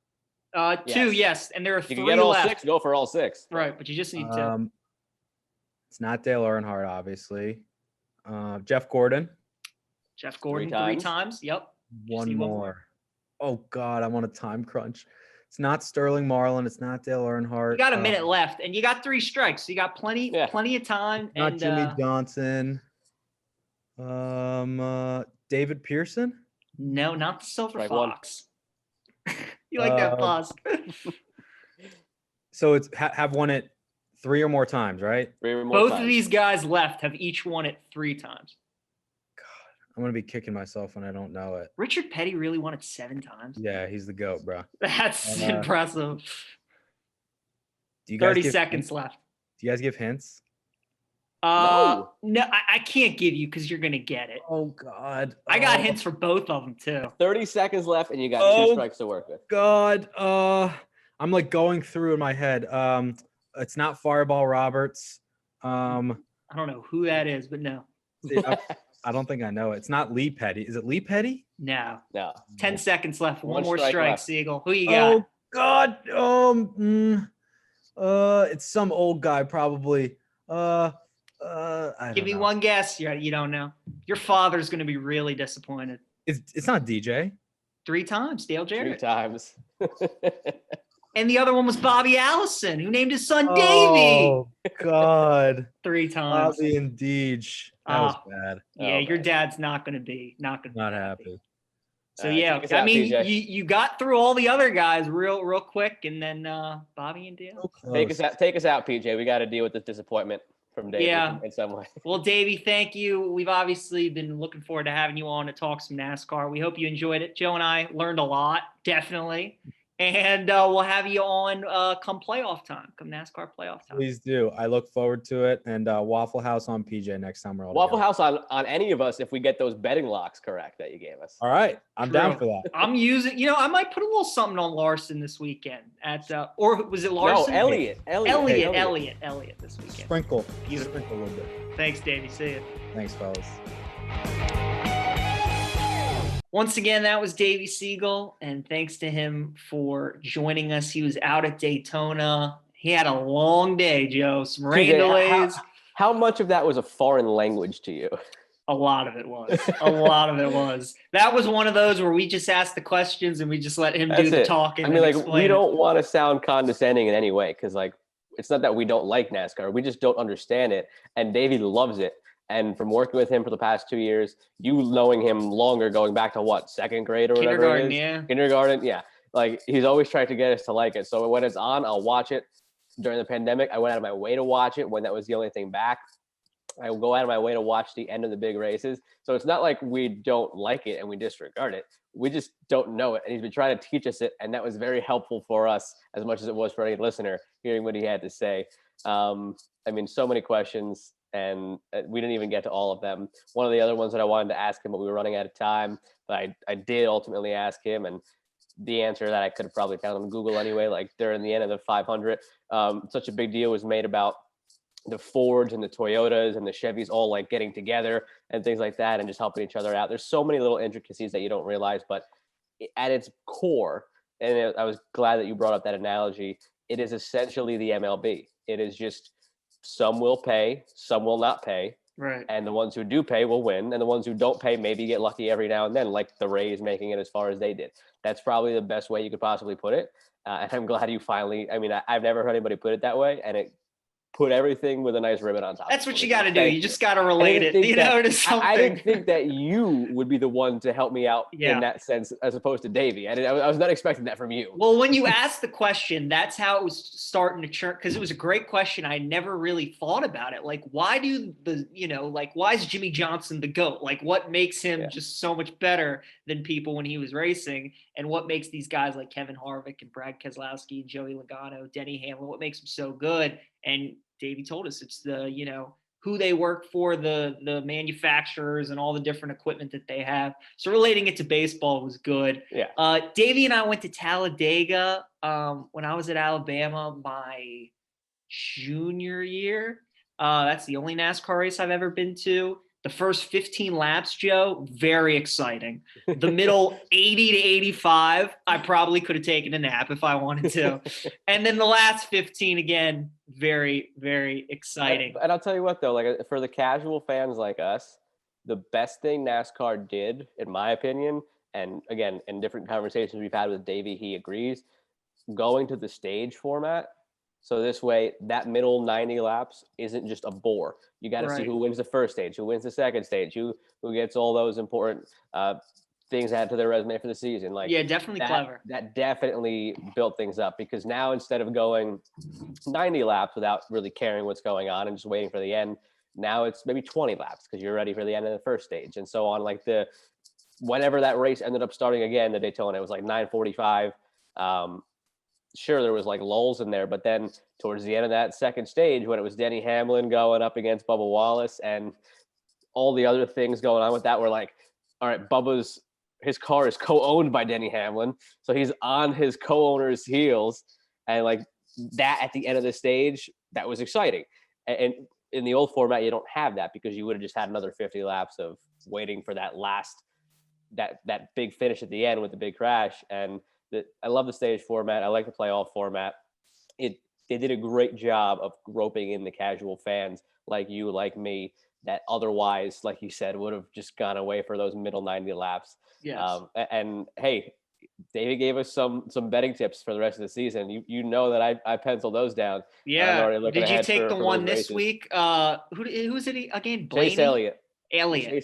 2, yes. And there are You 3 can get all left. 6. Go for all 6. Right, but you just need 2. It's not Dale Earnhardt, obviously. Jeff Gordon. Jeff Gordon, 3 times. times. Yep. One need one more. more. Oh God, I'm on a time crunch. It's not Sterling Marlin. It's not Dale Earnhardt. You got a minute left, and you got 3 strikes. So you got plenty Yeah. of time. Not And Jimmy Johnson. David Pearson. no, not the Silver Strike 1. Fox. You like that pause. So it's have won it 3 or more times, right? 3 or more Both times. of these guys left have each won it 3 times. I'm gonna be kicking myself when I don't know it. Richard Petty really won it 7 times. Yeah, he's the GOAT, bro. That's Uh, impressive. Do you guys 30 give seconds hints? left. Do you guys give hints? No, I can't give you because you're gonna get it. Oh God. I got hints for both of them too. 30 seconds left, and you got 2 Oh. strikes to work with. God. I'm like going through in my head. It's not Fireball Roberts. I don't know who that is, but no, I don't think I know it. It's not Lee Petty. Is it Lee Petty? no. No. 10 seconds left. One One more strike strike, left. Siegel. Who you got? Oh God. It's some old guy probably. I don't Give me know. one guess. You don't know. Your father's gonna be really disappointed. It's not DJ. 3 times, Dale 3 Jarrett. times. And the other one was Bobby Allison, who named his son Davey Oh God. 3 times. Bobby and Deej. That was bad. Yeah, Oh, your man. dad's not gonna be Not happy. So All right, yeah, take us I out, mean, PJ. you got through all the other guys real quick, and then Bobby and Dale. So Take close. us out, PJ. We got to deal with this disappointment from David Yeah. in some way. Well, Davey, thank you. We've obviously been looking forward to having you on to talk some NASCAR. We hope you enjoyed it. Joe and I learned a lot, definitely. And we'll have you on come playoff time, come NASCAR playoff time. Please do. I look forward to it. And Waffle House on PJ next time we're all Waffle together. House on any of us if we get those betting locks correct that you gave us. All right. I'm down True. for that. I'm using, I might put a little something on Larson this weekend at, or was it Larson? No, Elliot This weekend. Sprinkle. Beautiful. Sprinkle a little bit. Thanks, Davey. See you. Thanks, fellas. Once again, that was Davey Segal, and thanks to him for joining us. He was out at Daytona. He had a long day, Joe. Some rain PJ, delays. How much of that was a foreign language to you? A lot of it was. A lot of it was. That was one of those where we just asked the questions and we just let him do That's the it. talking. I mean, and like, explain we it. don't want to sound condescending in any way because, like, it's not that we don't like NASCAR. We just don't understand it. And Davey loves it. And from working with him for the past 2 years, you knowing him longer, going back to what, 2nd grade or whatever Kindergarten, it is? yeah. Kindergarten, yeah. Like, he's always tried to get us to like it. So when it's on, I'll watch it. During the pandemic, I went out of my way to watch it when that was the only thing back. I will go out of my way to watch the end of the big races. So it's not like we don't like it and we disregard it. We just don't know it. And he's been trying to teach us it. And that was very helpful for us as much as it was for any listener hearing what he had to say. I mean, so many questions and we didn't even get to all of them. One of the other ones that I wanted to ask him, but we were running out of time, but I did ultimately ask him, and the answer that I could have probably found on Google anyway, like during the end of the 500, such a big deal was made about the Fords and the Toyotas and the Chevys all like getting together and things like that and just helping each other out. There's so many little intricacies that you don't realize, but at its core, and I was glad that you brought up that analogy, it is essentially the MLB. It is just some will pay, some will not pay. Right. And the ones who do pay will win. And the ones who don't pay maybe get lucky every now and then, like the Rays making it as far as they did. That's probably the best way you could possibly put it. And I'm glad you finally, I've never heard anybody put it that way. And it put everything with a nice ribbon on top. That's what you got to do. You just got to relate it, to something. I didn't think that you would be the one to help me out in that sense, as opposed to Davey. I was not expecting that from you. Well, when you asked the question, that's how it was starting to churn, because it was a great question. I never really thought about it. Like, why why is Jimmy Johnson the GOAT? Like, what makes him just so much better than people when he was racing? And what makes these guys like Kevin Harvick and Brad Keselowski and Joey Logano, Denny Hamlin, what makes them so good? And Davey told us it's the, who they work for, the manufacturers and all the different equipment that they have. So relating it to baseball was good. Yeah. Davey and I went to Talladega when I was at Alabama my junior year. That's the only NASCAR race I've ever been to. The first 15 laps, Joe, very exciting. The middle 80 to 85, I probably could have taken a nap if I wanted to. And then the last 15, again, very, very exciting. And I'll tell you what, though, like for the casual fans like us, the best thing NASCAR did, in my opinion, and again, in different conversations we've had with Davey, he agrees, going to the stage format. So this way, that middle 90 laps isn't just a bore. You got to see who wins the first stage, who wins the second stage, who gets all those important things added to their resume for the season. Like, definitely clever. That definitely built things up, because now instead of going 90 laps without really caring what's going on and just waiting for the end, now it's maybe 20 laps because you're ready for the end of the first stage and so on. Like whenever that race ended up starting again, the Daytona, it was like 9:45. Sure, there was like lulls in there, but then towards the end of that second stage, when it was Denny Hamlin going up against Bubba Wallace and all the other things going on with that, were like, all right, his car is co-owned by Denny Hamlin, so he's on his co-owner's heels, and like that at the end of the stage, that was exciting. And in the old format, you don't have that, because you would have just had another 50 laps of waiting for that last that big finish at the end with the big crash. And I love the stage format. I like the playoff format. They did a great job of roping in the casual fans like you, like me, that otherwise, like you said, would have just gone away for those middle 90 laps. Yes. And hey, David gave us some betting tips for the rest of the season. You know that I penciled those down. Yeah. Did you take the one this week? Who is it again? Blaney? Chase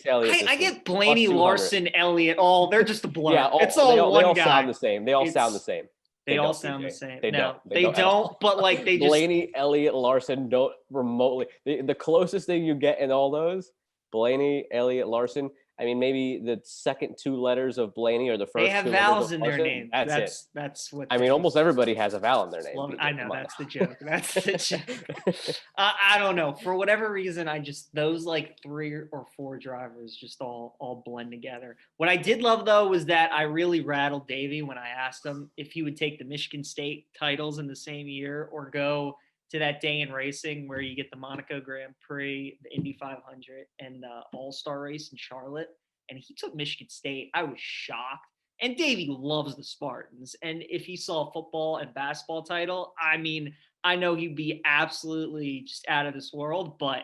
Elliott. I get Blaney, Larson, Elliott. They're just a blur. Yeah, it's all one guy. They all sound the same. They all sound the same. They all sound the same. They don't. But like they just Blaney, Elliott, Larson don't remotely. The closest thing you get in all those, Blaney, Elliott, Larson. I mean, maybe the second two letters of Blaney or the first. They have two vowels in their name. That's it. That's what. I mean, almost everybody has a vowel in their name. I know, that's the joke. That's the joke. I don't know. For whatever reason, those like 3 or 4 drivers just all blend together. What I did love, though, was that I really rattled Davey when I asked him if he would take the Michigan State titles in the same year or go to that day in racing where you get the Monaco Grand Prix, the Indy 500, and the All-Star race in Charlotte. And he took Michigan State. I was shocked. And Davey loves the Spartans. And if he saw a football and basketball title, I mean, I know he'd be absolutely just out of this world. But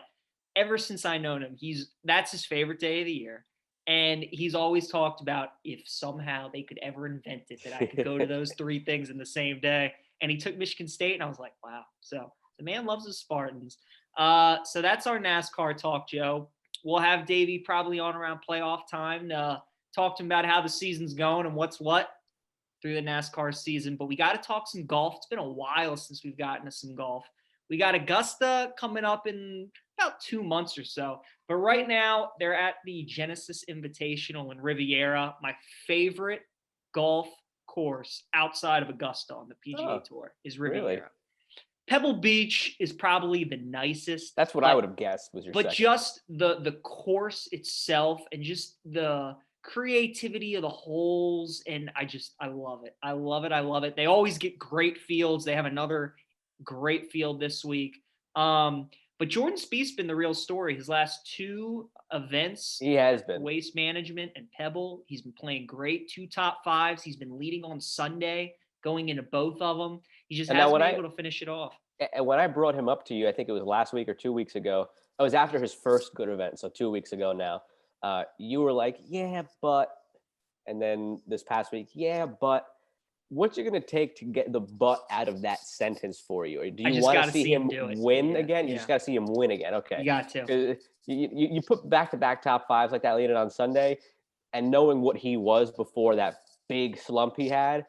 ever since I known him, that's his favorite day of the year. And he's always talked about if somehow they could ever invent it, that I could go to those 3 things in the same day. And he took Michigan State, and I was like, wow. So the man loves the Spartans. So that's our NASCAR talk, Joe. We'll have Davey probably on around playoff time to talk to him about how the season's going and what's what through the NASCAR season. But we got to talk some golf. It's been a while since we've gotten to some golf. We got Augusta coming up in about 2 months or so. But right now, they're at the Genesis Invitational in Riviera, my favorite golf course outside of Augusta on the PGA Tour is Riviera. Really? Pebble Beach is probably the nicest. That's what I would have guessed was your second. Just the course itself and just the creativity of the holes, and I love it. I love it. They always get great fields. They have another great field this week. But Jordan Spieth's been the real story. His last 2 events, he has been Waste Management and Pebble. He's been playing great. 2 top 5s. He's been leading on Sunday, going into both of them. He just hasn't been able to finish it off. And when I brought him up to you, I think it was last week or 2 weeks ago. It was after his first good event, so 2 weeks ago now. You were like, yeah, but, and then this past week, yeah, but. What's it going to take to get the butt out of that sentence for you? Or do you want to see him win again? You just got to see him win again. Okay. You got to. You put back-to-back top fives like that leading on Sunday, and knowing what he was before that big slump he had,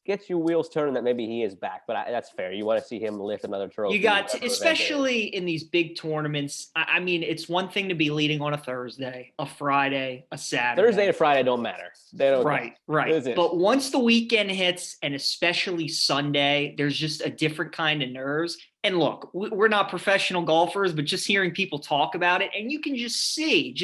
gets your wheels turning that maybe he is back. But that's fair. You want to see him lift another trophy. You got to, especially in these big tournaments. I mean, it's one thing to be leading on a Thursday, a Friday, a Saturday. Thursday and Friday don't matter. They don't. Right. But once the weekend hits, and especially Sunday, there's just a different kind of nerves. And look, we're not professional golfers, but just hearing people talk about it, and you can just see,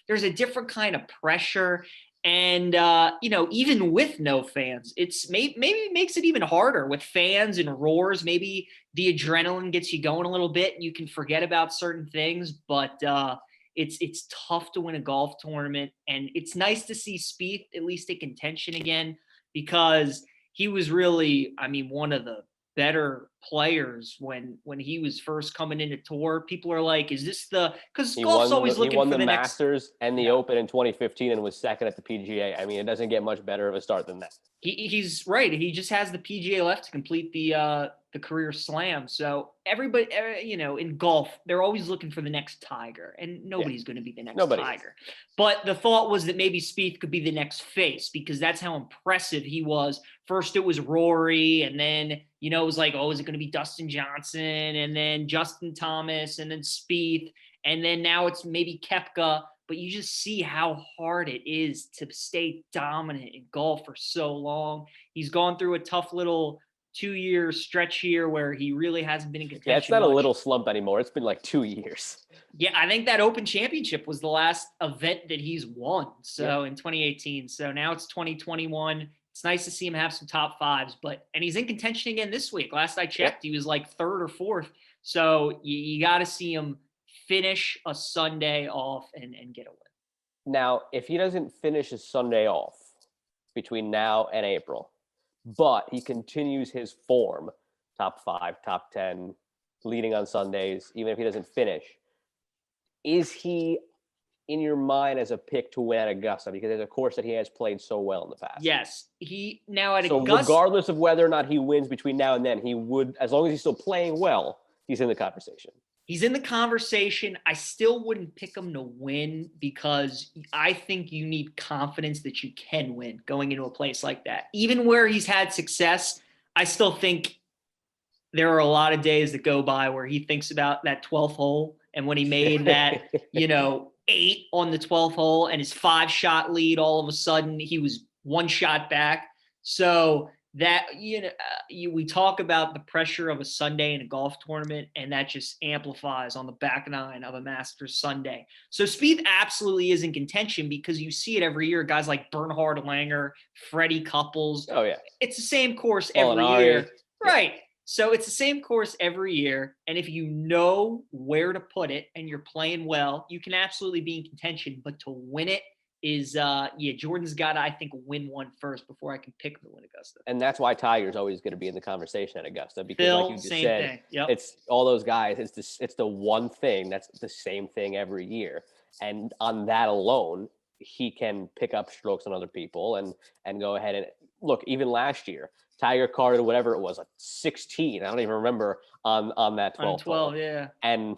there's a different kind of pressure. And, even with no fans, maybe it makes it even harder with fans and roars. Maybe the adrenaline gets you going a little bit and you can forget about certain things, but it's tough to win a golf tournament. And it's nice to see Spieth at least in contention again, because he was really, one of the better players when he was first coming into tour. People are like, is this because golf's always looking for the Masters next and the Open in 2015 and was second at the PGA. I mean, it doesn't get much better of a start than that. He's right. He just has the PGA left to complete the career slam. So everybody, in golf, they're always looking for the next Tiger, and nobody's going to be the next Tiger. But the thought was that maybe Spieth could be the next face, because that's how impressive he was. First it was Rory, and then, it was like, oh, is it going to be Dustin Johnson, and then Justin Thomas, and then Spieth, and then now it's maybe Koepka. But you just see how hard it is to stay dominant in golf for so long. He's gone through a tough little 2-year stretch here where he really hasn't been in contention. Yeah, it's not a little slump anymore. It's been like 2 years. Yeah, I think that Open Championship was the last event that he's won. So in 2018. So now it's 2021. It's nice to see him have some top fives, and he's in contention again this week. Last I checked, he was like third or fourth. So you got to see him finish a Sunday off and get a win. Now, if he doesn't finish his Sunday off between now and April, but he continues his form, top 5, top 10, leading on Sundays, even if he doesn't finish, is he in your mind as a pick to win at Augusta? Because it's a course that he has played so well in the past. Yes. Augusta. So regardless of whether or not he wins between now and then, he would, as long as he's still playing well, he's in the conversation. He's in the conversation. I still wouldn't pick him to win, because I think you need confidence that you can win going into a place like that. Even where he's had success, I still think there are a lot of days that go by where he thinks about that 12th hole, and when he made that, 8 on the 12th hole and his 5-shot lead, all of a sudden he was 1 shot back. So that, we talk about the pressure of a Sunday in a golf tournament, and that just amplifies on the back 9 of a Masters Sunday. So Spieth absolutely is in contention, because you see it every year. Guys like Bernhard Langer, Freddie Couples. Oh yeah. It's the same course every year. Right. So it's the same course every year. And if you know where to put it and you're playing well, you can absolutely be in contention. But to win it is, Jordan's got to, I think, win one first before I can pick him to win Augusta. And that's why Tiger's always going to be in the conversation at Augusta, because like you just said, it's all those guys. It's the one thing that's the same thing every year. And on that alone, he can pick up strokes on other people and go ahead and look. Even last year, Tiger carded whatever it was, like 16. I don't even remember on that 12. On 12, yeah. And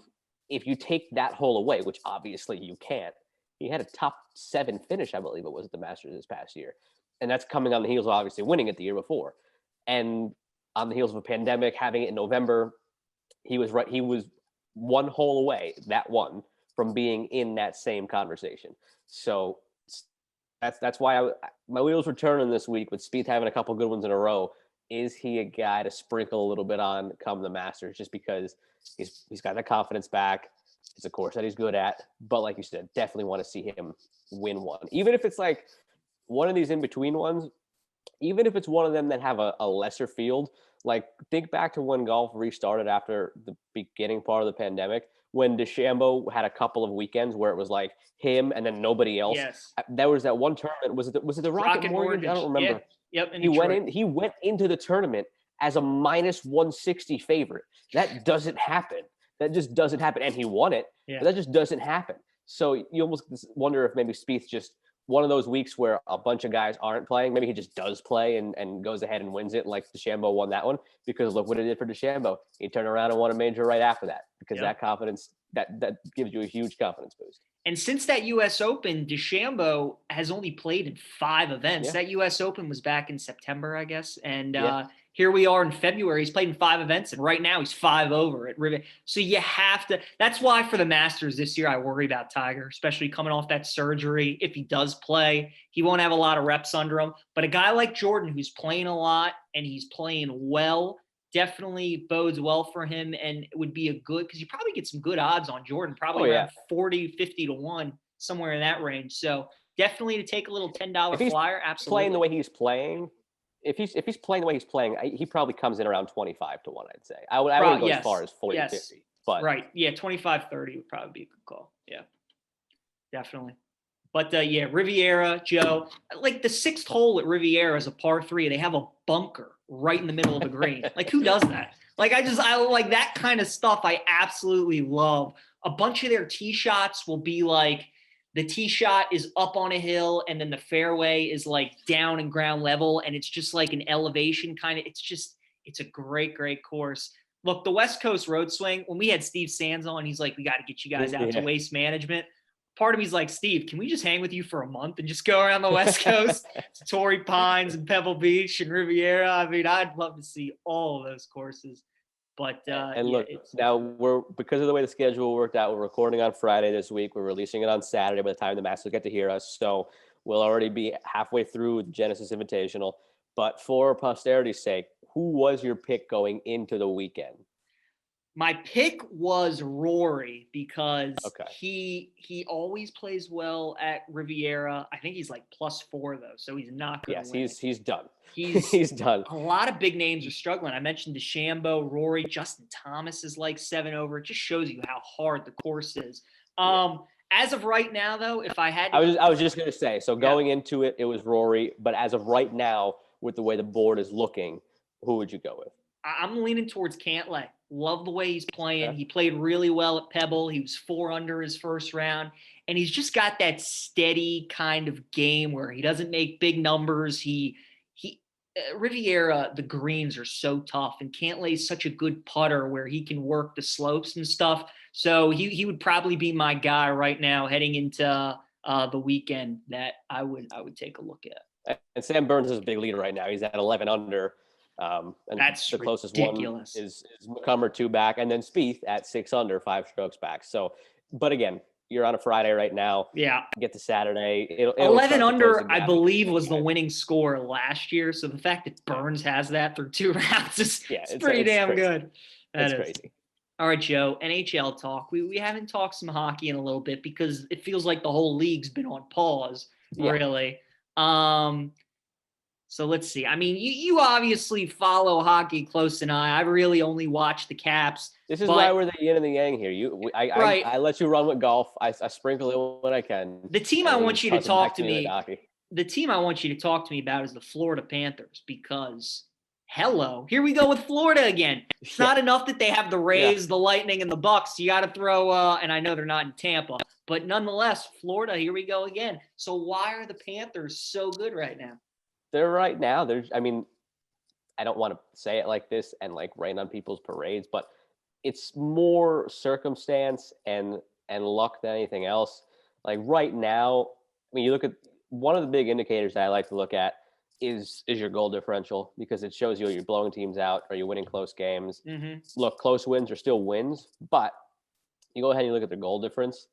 if you take that hole away, which obviously you can't, he had a top 7 finish, I believe it was, at the Masters this past year. And that's coming on the heels of obviously winning it the year before. And on the heels of a pandemic, having it in November, he was right. He was 1 hole away, that one, from being in that same conversation. So that's why my wheels were turning this week with Spieth having a couple good ones in a row. Is he a guy to sprinkle a little bit on come the Masters, just because he's got that confidence back? It's a course that he's good at, but like you said, definitely want to see him win one. Even if it's like one of these in-between ones, even if it's one of them that have a lesser field, like think back to when golf restarted after the beginning part of the pandemic, when DeChambeau had a couple of weekends where it was like him and then nobody else. Yes. There was that one tournament. Was it the Rocket Mortgage? I don't remember. Yeah. Yep. He went into the tournament as a minus 160 favorite. That doesn't happen. That just doesn't happen. And he won it, but that just doesn't happen. So you almost wonder if maybe Spieth just one of those weeks where a bunch of guys aren't playing. Maybe he just does play and goes ahead and wins it, like DeChambeau won that one, because look what it did for DeChambeau. He turned around and won a major right after that, because that confidence, that gives you a huge confidence boost. And since that U.S. Open, DeChambeau has only played in 5 events. That U.S. Open was back in September, I guess. And here we are in February. He's played in 5 events, and right now he's 5 over at Rivet. So you have to – that's why for the Masters this year I worry about Tiger, especially coming off that surgery. If he does play, he won't have a lot of reps under him. But a guy like Jordan who's playing a lot and he's playing well definitely bodes well for him, and it would be a good – because you probably get some good odds on Jordan, probably around 40, 50 to 1, somewhere in that range. So definitely to take a little $10 flyer, absolutely. Playing the way he's playing – If he's playing the way he's playing, he probably comes in around 25 to 1, I'd say. I wouldn't go as far as 40, 50. But right. Yeah, 25, 30 would probably be a good call. Yeah, definitely. But Riviera, Joe, like the 6th hole at Riviera is a par 3. They have a bunker right in the middle of the green. Like, who does that? Like, I like that kind of stuff. I absolutely love. A bunch of their tee shots will be like, the tee shot is up on a hill and then the fairway is like down and ground level. And it's just like an elevation kind of, it's a great, great course. Look, the West Coast road swing, when we had Steve Sands on, he's like, we got to get you guys out to Waste Management. Part of me's like, Steve, can we just hang with you for a month and just go around the West Coast to Torrey Pines and Pebble Beach and Riviera? I mean, I'd love to see all of those courses. But look, now we're, because of the way the schedule worked out, we're recording on Friday this week. We're releasing it on Saturday by the time the Masters get to hear us. So we'll already be halfway through the Genesis Invitational. But for posterity's sake, who was your pick going into the weekend? My pick was Rory, because he always plays well at Riviera. I think he's like +4 though, so he's not going to win. Yes, he's done. He's done. A lot of big names are struggling. I mentioned DeChambeau, Rory, Justin Thomas is like 7 over. It just shows you how hard the course is. As of right now, though, if I had to, I was just going to say, so going into it, it was Rory. But as of right now, with the way the board is looking, who would you go with? I'm leaning towards Cantlay. Love the way he's playing. He played really well at Pebble. He was 4 under his first round. And he's just got that steady kind of game where he doesn't make big numbers. Riviera, the greens are so tough, and Cantlay is such a good putter where he can work the slopes and stuff. So he would probably be my guy right now heading into the weekend that I would take a look at. And Sam Burns is a big leader right now. He's at 11 under. And that's the closest ridiculous. One is McCumber 2 back, and then Spieth at 6 under, 5 strokes back. So, but again, you're on a Friday right now. Yeah. Get to Saturday. It'll 11 under, I believe, was the winning score last year. So the fact that Burns has that through 2 rounds is pretty damn crazy. Good. That's crazy. All right, Joe, NHL talk. We haven't talked some hockey in a little bit because it feels like the whole league's been on pause, really. So let's see. I mean, you obviously follow hockey close than I really only watch the Caps. This is why we're the yin and the yang here. I let you run with golf. I sprinkle it when I can. The team I want you to talk to me. The team I want you to talk to me about is the Florida Panthers, because here we go with Florida again. It's not enough that they have the Rays, the Lightning, and the Bucks. You got to throw. And I know they're not in Tampa, but nonetheless, Florida. Here we go again. So why are the Panthers so good right now? They're right now. I mean, I don't want to say it like this and like rain on people's parades, but it's more circumstance and luck than anything else. Like right now, I mean, you look at one of the big indicators that I like to look at is your goal differential, because it shows you, are you blowing teams out? Are you winning close games? Mm-hmm. Look, close wins are still wins, but you go ahead and you look at the goal difference.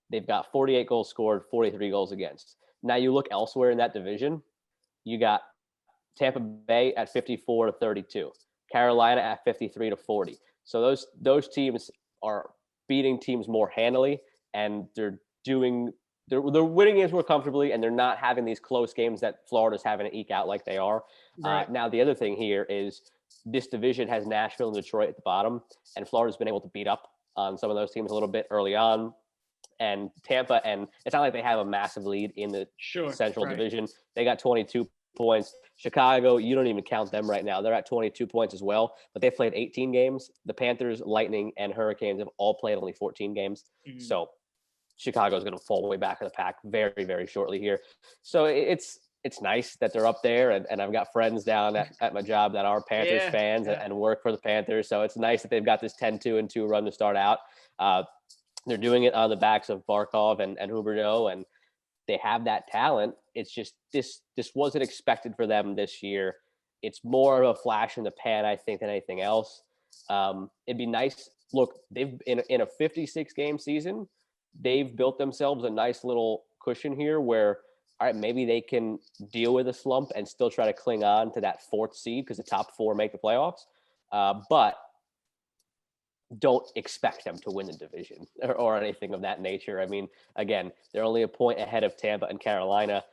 They've got 48 goals scored, 43 goals against. Now you look elsewhere in that division. You got Tampa Bay at 54-32, Carolina at 53-40. So those teams are beating teams more handily, and they're winning games more comfortably, and they're not having these close games that Florida's having to eke out like they are. Right. Now the other thing here is this division has Nashville and Detroit at the bottom, and Florida's been able to beat up on some of those teams a little bit early on. And Tampa, and it's not like they have a massive lead in the Central Division. They got 22 points. Chicago, you don't even count them right now. They're at 22 points as well, but they've played 18 games. The Panthers, Lightning, and Hurricanes have all played only 14 games. Mm-hmm. So Chicago is going to fall way back in the pack very, very shortly here. So it's nice that they're up there, and I've got friends down at my job that are Panthers fans and work for the Panthers. So it's nice that they've got this 10-2-2 run to start out. They're doing it on the backs of Barkov and Huberdeau, and they have that talent. It's just this wasn't expected for them this year. It's more of a flash in the pan, I think, than anything else. It'd be nice. Look, they've in a 56 game season, they've built themselves a nice little cushion here where, all right, maybe they can deal with a slump and still try to cling on to that 4th seed because the top 4 make the playoffs. But don't expect them to win the division or anything of that nature. I mean, again, they're only a point ahead of Tampa and Carolina.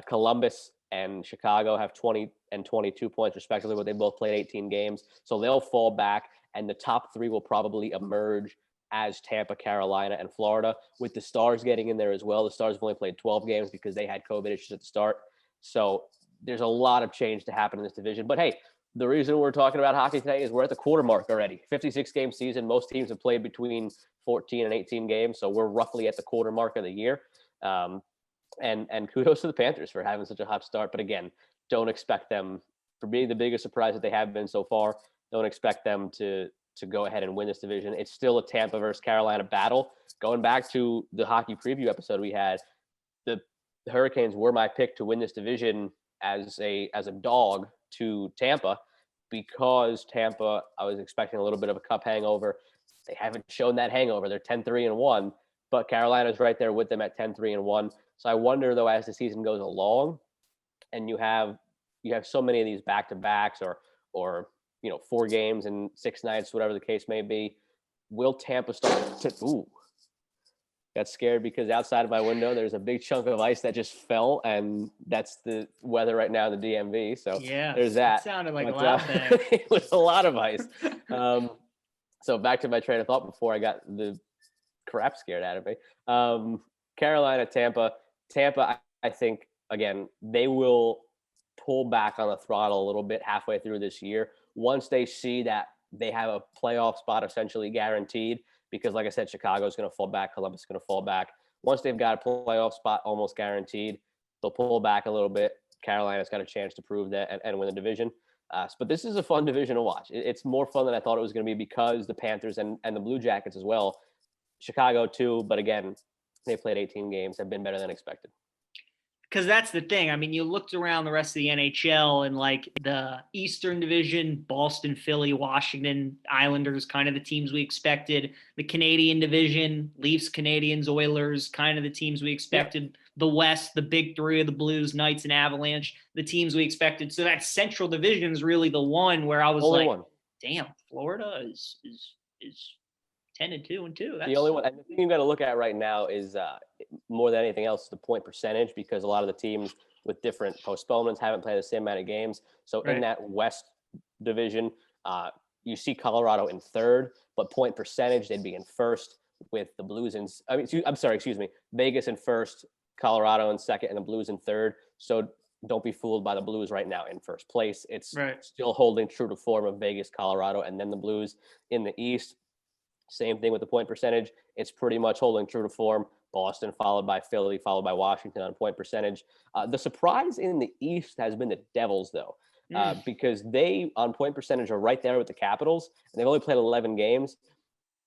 Columbus and Chicago have 20 and 22 points respectively, but they both played 18 games. So they'll fall back, and the top 3 will probably emerge as Tampa, Carolina, and Florida, with the Stars getting in there as well. The Stars have only played 12 games because they had COVID issues at the start. So there's a lot of change to happen in this division. But hey, the reason we're talking about hockey today is we're at the quarter mark already. 56 game season. Most teams have played between 14 and 18 games. So we're roughly at the quarter mark of the year. And kudos to the Panthers for having such a hot start. But again, don't expect them, for being the biggest surprise that they have been so far, don't expect them to go ahead and win this division. It's still a Tampa versus Carolina battle. Going back to the hockey preview episode we had, the Hurricanes were my pick to win this division as a dog to Tampa, because Tampa, I was expecting a little bit of a cup hangover. They haven't shown that hangover. They're 10-3-1, but Carolina's right there with them at 10-3-1. So I wonder, though, as the season goes along, and you have so many of these back-to-backs or 4 games and 6 nights, whatever the case may be, will Tampa start to got scared because outside of my window there's a big chunk of ice that just fell, and that's the weather right now in the DMV. So yeah, there's that. It sounded like a lot. It was a lot of ice. So back to my train of thought before I got the crap scared out of me. Carolina, Tampa, I think, again, they will pull back on the throttle a little bit halfway through this year once they see that they have a playoff spot essentially guaranteed. Because, like I said, Chicago is going to fall back. Columbus is going to fall back. Once they've got a playoff spot almost guaranteed, they'll pull back a little bit. Carolina's got a chance to prove that and win the division. But this is a fun division to watch. It's more fun than I thought it was going to be because the Panthers and the Blue Jackets as well. Chicago too, but again, they played 18 games, have been better than expected. Because that's the thing. I mean, you looked around the rest of the NHL and like the Eastern Division, Boston, Philly, Washington, Islanders, kind of the teams we expected. The Canadian Division, Leafs, Canadians, Oilers, kind of the teams we expected. Yeah. The West, the big 3 of the Blues, Knights, and Avalanche, the teams we expected. So that Central Division is really the one where I was damn, Florida is 10-2-2. That's the only one. And the thing you've got to look at right now is more than anything else, the point percentage, because a lot of the teams with different postponements haven't played the same amount of games. So in that West division, you see Colorado in 3rd, but point percentage, they'd be in 1st with the Blues Vegas in 1st, Colorado in 2nd, and the Blues in 3rd. So don't be fooled by the Blues right now in 1st place. It's still holding true to form of Vegas, Colorado, and then the Blues in the East. Same thing with the point percentage. It's pretty much holding true to form. Boston followed by Philly, followed by Washington on point percentage. The surprise in the East has been the Devils, though, because they, on point percentage, are right there with the Capitals, and they've only played 11 games.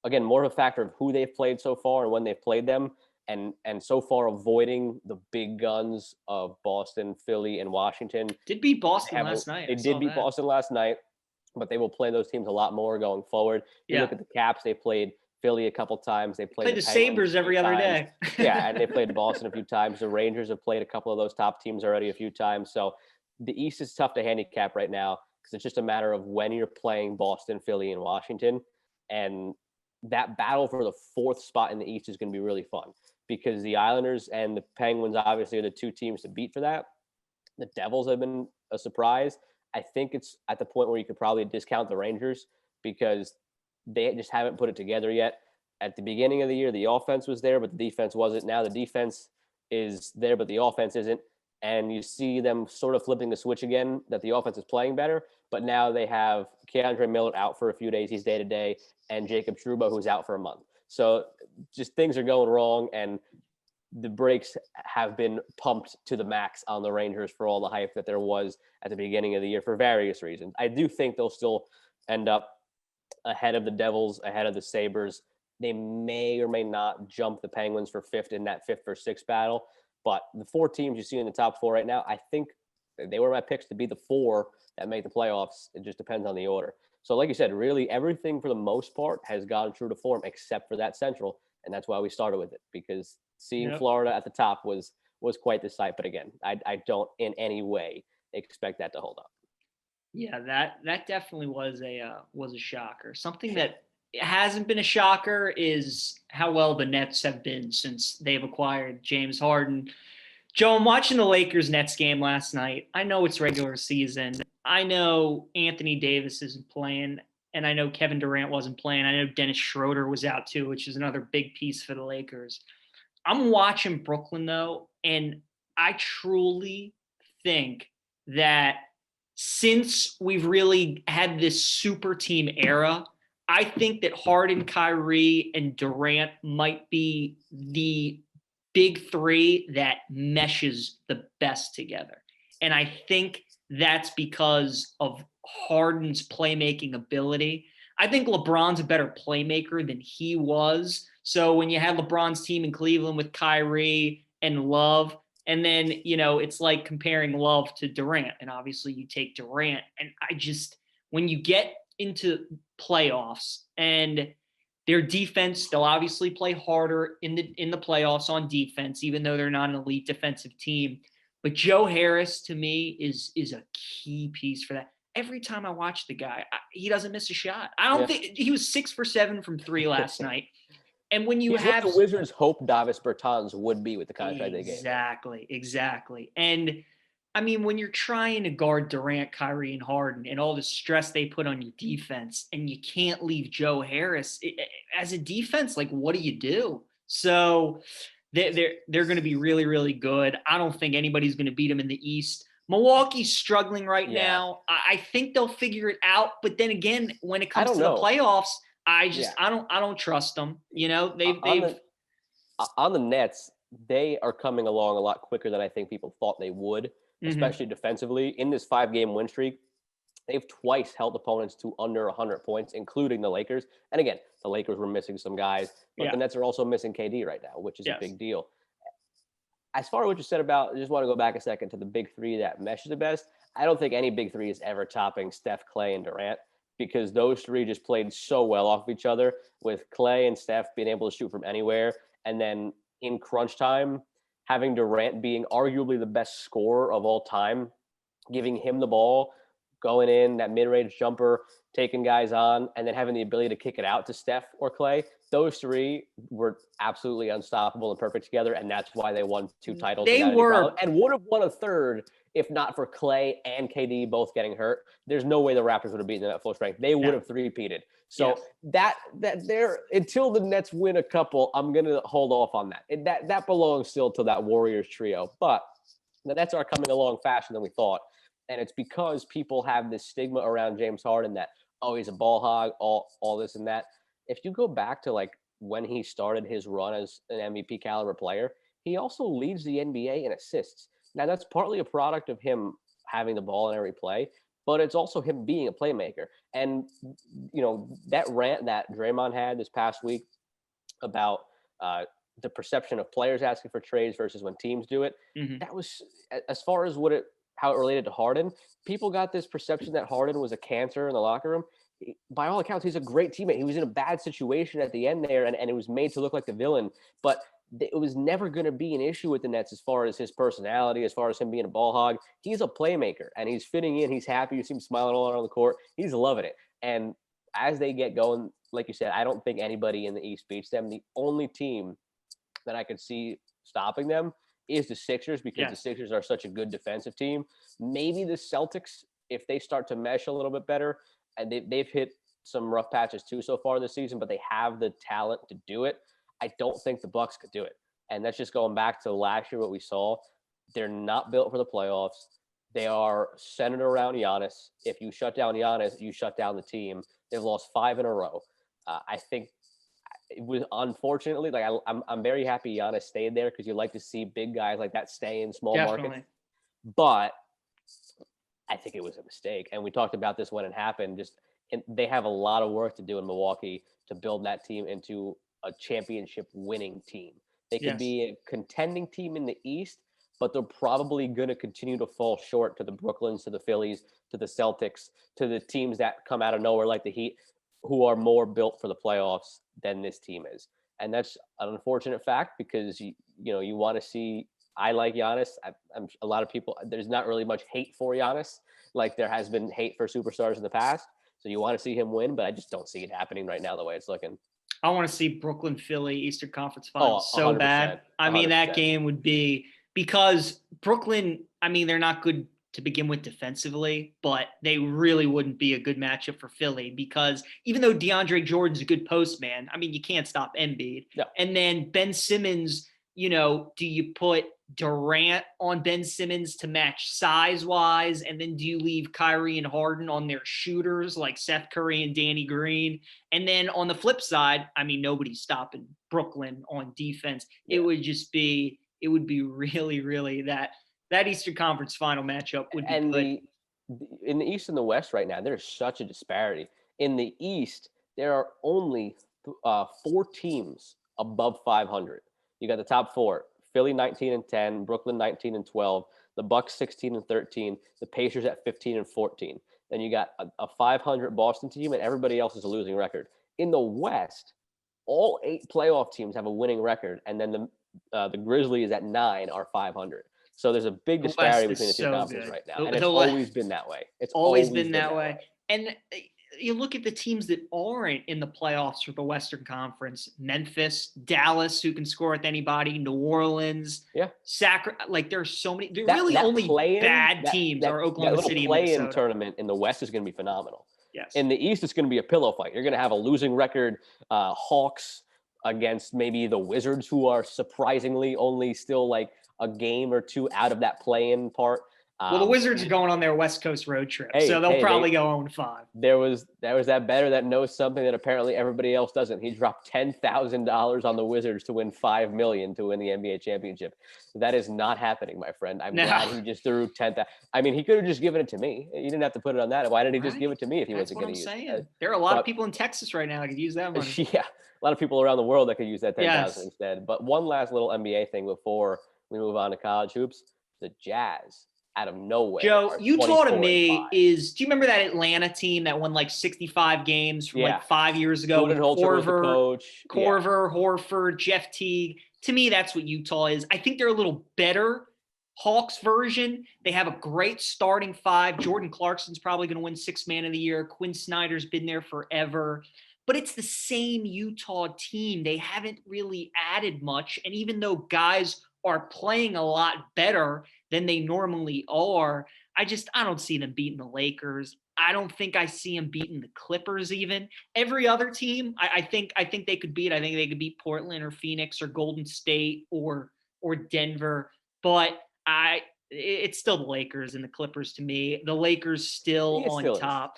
Again, more of a factor of who they've played so far and when they've played them, and so far avoiding the big guns of Boston, Philly, and Washington. Did beat Boston last night. They did beat Boston last night, but they will play those teams a lot more going forward. You look at the Caps, they played Philly a couple times. They played the Sabres every other day. Yeah, and they played Boston a few times. The Rangers have played a couple of those top teams already a few times. So the East is tough to handicap right now because it's just a matter of when you're playing Boston, Philly, and Washington. And that battle for the 4th spot in the East is going to be really fun because the Islanders and the Penguins obviously are the 2 teams to beat for that. The Devils have been a surprise. I think it's at the point where you could probably discount the Rangers because they just haven't put it together yet. At the beginning of the year, the offense was there, but the defense wasn't. Now the defense is there, but the offense isn't. and you see them sort of flipping the switch again, that the offense is playing better. But now they have Keandre Miller out for a few days. He's day-to-day, and Jacob Trouba, who's out for a month. So just things are going wrong, and the brakes have been pumped to the max on the Rangers for all the hype that there was at the beginning of the year for various reasons. I do think they'll still end up ahead of the Devils, ahead of the Sabres. They may or may not jump the Penguins for fifth in that 5th or 6th battle. But the 4 teams you see in the top 4 right now, I think they were my picks to be the 4 that make the playoffs. It just depends on the order. So like you said, really everything for the most part has gone true to form except for that Central. And that's why we started with it, because seeing Florida at the top was quite the sight. But again, I don't in any way expect that to hold up. Yeah, that definitely was a shocker. Something that hasn't been a shocker is how well the Nets have been since they've acquired James Harden. Joe, I'm watching the Lakers-Nets game last night. I know it's regular season. I know Anthony Davis isn't playing, and I know Kevin Durant wasn't playing. I know Dennis Schroeder was out too, which is another big piece for the Lakers. I'm watching Brooklyn, though, and I truly think that since we've really had this super team era, I think that Harden, Kyrie, and Durant might be the big 3 that meshes the best together. And I think that's because of Harden's playmaking ability. I think LeBron's a better playmaker than he was. So when you have LeBron's team in Cleveland with Kyrie and Love, and then, it's like comparing Love to Durant. And obviously you take Durant. And when you get into playoffs and their defense, they'll obviously play harder in the playoffs on defense, even though they're not an elite defensive team. But Joe Harris, to me, is a key piece for that. Every time I watch the guy, he doesn't miss a shot. I don't think he was 6 for 7 from 3 last night. And when you have what the Wizards hoped Davis Bertans would be with the contract they gave. Exactly. And I mean, when you're trying to guard Durant, Kyrie, and Harden, and all the stress they put on your defense, and you can't leave Joe Harris as a defense, like, what do you do? So they're going to be really, really good. I don't think anybody's going to beat them in the East. Milwaukee's struggling right now. I think they'll figure it out. But then again, when it comes to the playoffs, I don't trust them. On the Nets, they are coming along a lot quicker than I think people thought they would, especially defensively. In this 5-game win streak, they've twice held opponents to under 100 points, including the Lakers. And again, the Lakers were missing some guys, but the Nets are also missing KD right now, which is a big deal. As far as what you said about, I just want to go back a second to the big 3 that meshes the best. I don't think any big 3 is ever topping Steph, Clay, and Durant, because those 3 just played so well off of each other, with Clay and Steph being able to shoot from anywhere. And then in crunch time, having Durant being arguably the best scorer of all time, giving him the ball, going in, that mid-range jumper, taking guys on, and then having the ability to kick it out to Steph or Clay. Those 3 were absolutely unstoppable and perfect together, and that's why they won 2 titles. They were, and would have won a third if not for Clay and KD both getting hurt. There's no way the Raptors would have beaten them at full strength. They would have three-peated. So that there, until the Nets win a couple, I'm gonna hold off on that. That belongs still to that Warriors trio. But the Nets are coming along faster than we thought, and it's because people have this stigma around James Harden that, oh, he's a ball hog, all this and that. If you go back to like when he started his run as an MVP caliber player, he also leads the NBA in assists. Now, that's partly a product of him having the ball in every play, but it's also him being a playmaker. And, that rant that Draymond had this past week about the perception of players asking for trades versus when teams do it, that was, as far as how it related to Harden, people got this perception that Harden was a cancer in the locker room. By all accounts, he's a great teammate. He was in a bad situation at the end there, and it was made to look like the villain. But it was never going to be an issue with the Nets as far as his personality, as far as him being a ball hog. He's a playmaker, and he's fitting in. He's happy. You see him smiling all around the court. He's loving it. And as they get going, like you said, I don't think anybody in the East beats them. The only team that I could see stopping them is the Sixers, because the Sixers are such a good defensive team. Maybe the Celtics, if they start to mesh a little bit better, and they've hit some rough patches too so far this season, but they have the talent to do it. I don't think the Bucks could do it. And that's just going back to last year, what we saw. They're not built for the playoffs. They are centered around Giannis. If you shut down Giannis, you shut down the team. They've lost 5 in a row. I think it was unfortunately, like I'm very happy Giannis stayed there because you like to see big guys like that stay in small markets. But I think it was a mistake. And we talked about this when it happened. They have a lot of work to do in Milwaukee to build that team into a championship winning team. They could be a contending team in the East, but they're probably going to continue to fall short to the Brooklyns, to the Phillies, to the Celtics, to the teams that come out of nowhere like the Heat, who are more built for the playoffs than this team is. And that's an unfortunate fact because, you want to see – I like Giannis. I'm a lot of people – there's not really much hate for Giannis like there has been hate for superstars in the past. So you want to see him win, but I just don't see it happening right now the way it's looking. I want to see Brooklyn, Philly, Eastern Conference Finals so bad. I mean, 100%. That game would be – because Brooklyn, I mean, they're not good to begin with defensively, but they really wouldn't be a good matchup for Philly because even though DeAndre Jordan's a good postman, I mean, you can't stop Embiid. No. And then Ben Simmons, do you put Durant on Ben Simmons to match size-wise, and then do you leave Kyrie and Harden on their shooters like Seth Curry and Danny Green? And then on the flip side, I mean, nobody's stopping Brooklyn on defense. Yeah. It would be really, really that Eastern Conference final matchup would be good. In the East and the West right now, there's such a disparity. In the East, there are only 4 teams above 500. You got the top 4: Philly 19-10, Brooklyn 19-12, the Bucks 16-13, the Pacers at 15-14. Then you got a 500 Boston team, and everybody else is a losing record. In the West, all 8 playoff teams have a winning record, and then the Grizzlies at 9 are 500. So there's a big disparity between the two conferences right now. And it's always been that way. It's always been that way. And you look at the teams that aren't in the playoffs for the Western Conference: Memphis, Dallas, who can score with anybody, New Orleans, like there's so many. Bad teams are Oklahoma City and Minnesota. Play-in tournament in the West is going to be phenomenal. Yes. In the East, it's going to be a pillow fight. You're going to have a losing record Hawks against maybe the Wizards, who are surprisingly only still like a game or 2 out of that play-in part. Well, the Wizards are going on their West Coast road trip, so they'll probably go 0-5. There was that bettor that knows something that apparently everybody else doesn't. He dropped $10,000 on the Wizards to win $5 million to win the NBA championship. That is not happening, my friend. I'm glad he just threw $10,000. I mean, he could have just given it to me. You didn't have to put it on that. Why did he just give it to me if he wasn't going to use it? There are a lot of people in Texas right now that could use that money. Yeah, a lot of people around the world that could use that $10,000 instead. But one last little NBA thing before we move on to college hoops: the Jazz. Out of nowhere. Joe, Utah to me is, do you remember that Atlanta team that won like 65 games from like 5 years ago? Korver, Horford, Jeff Teague. To me, that's what Utah is. I think they're a little better Hawks version. They have a great starting 5. Jordan Clarkson's probably going to win 6th Man of the Year. Quinn Snyder's been there forever. But it's the same Utah team. They haven't really added much. And even though guys are playing a lot better than they normally are, I don't see them beating the Lakers. I don't think I see them beating the Clippers even. Every other team, I think they could beat. I think they could beat Portland or Phoenix or Golden State or Denver. But it's still the Lakers and the Clippers to me. The Lakers still on top.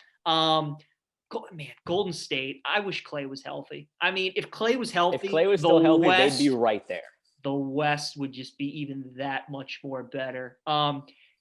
Golden State. I wish Klay was healthy. I mean, if Klay was healthy, they'd be right there. The West would just be even that much more better.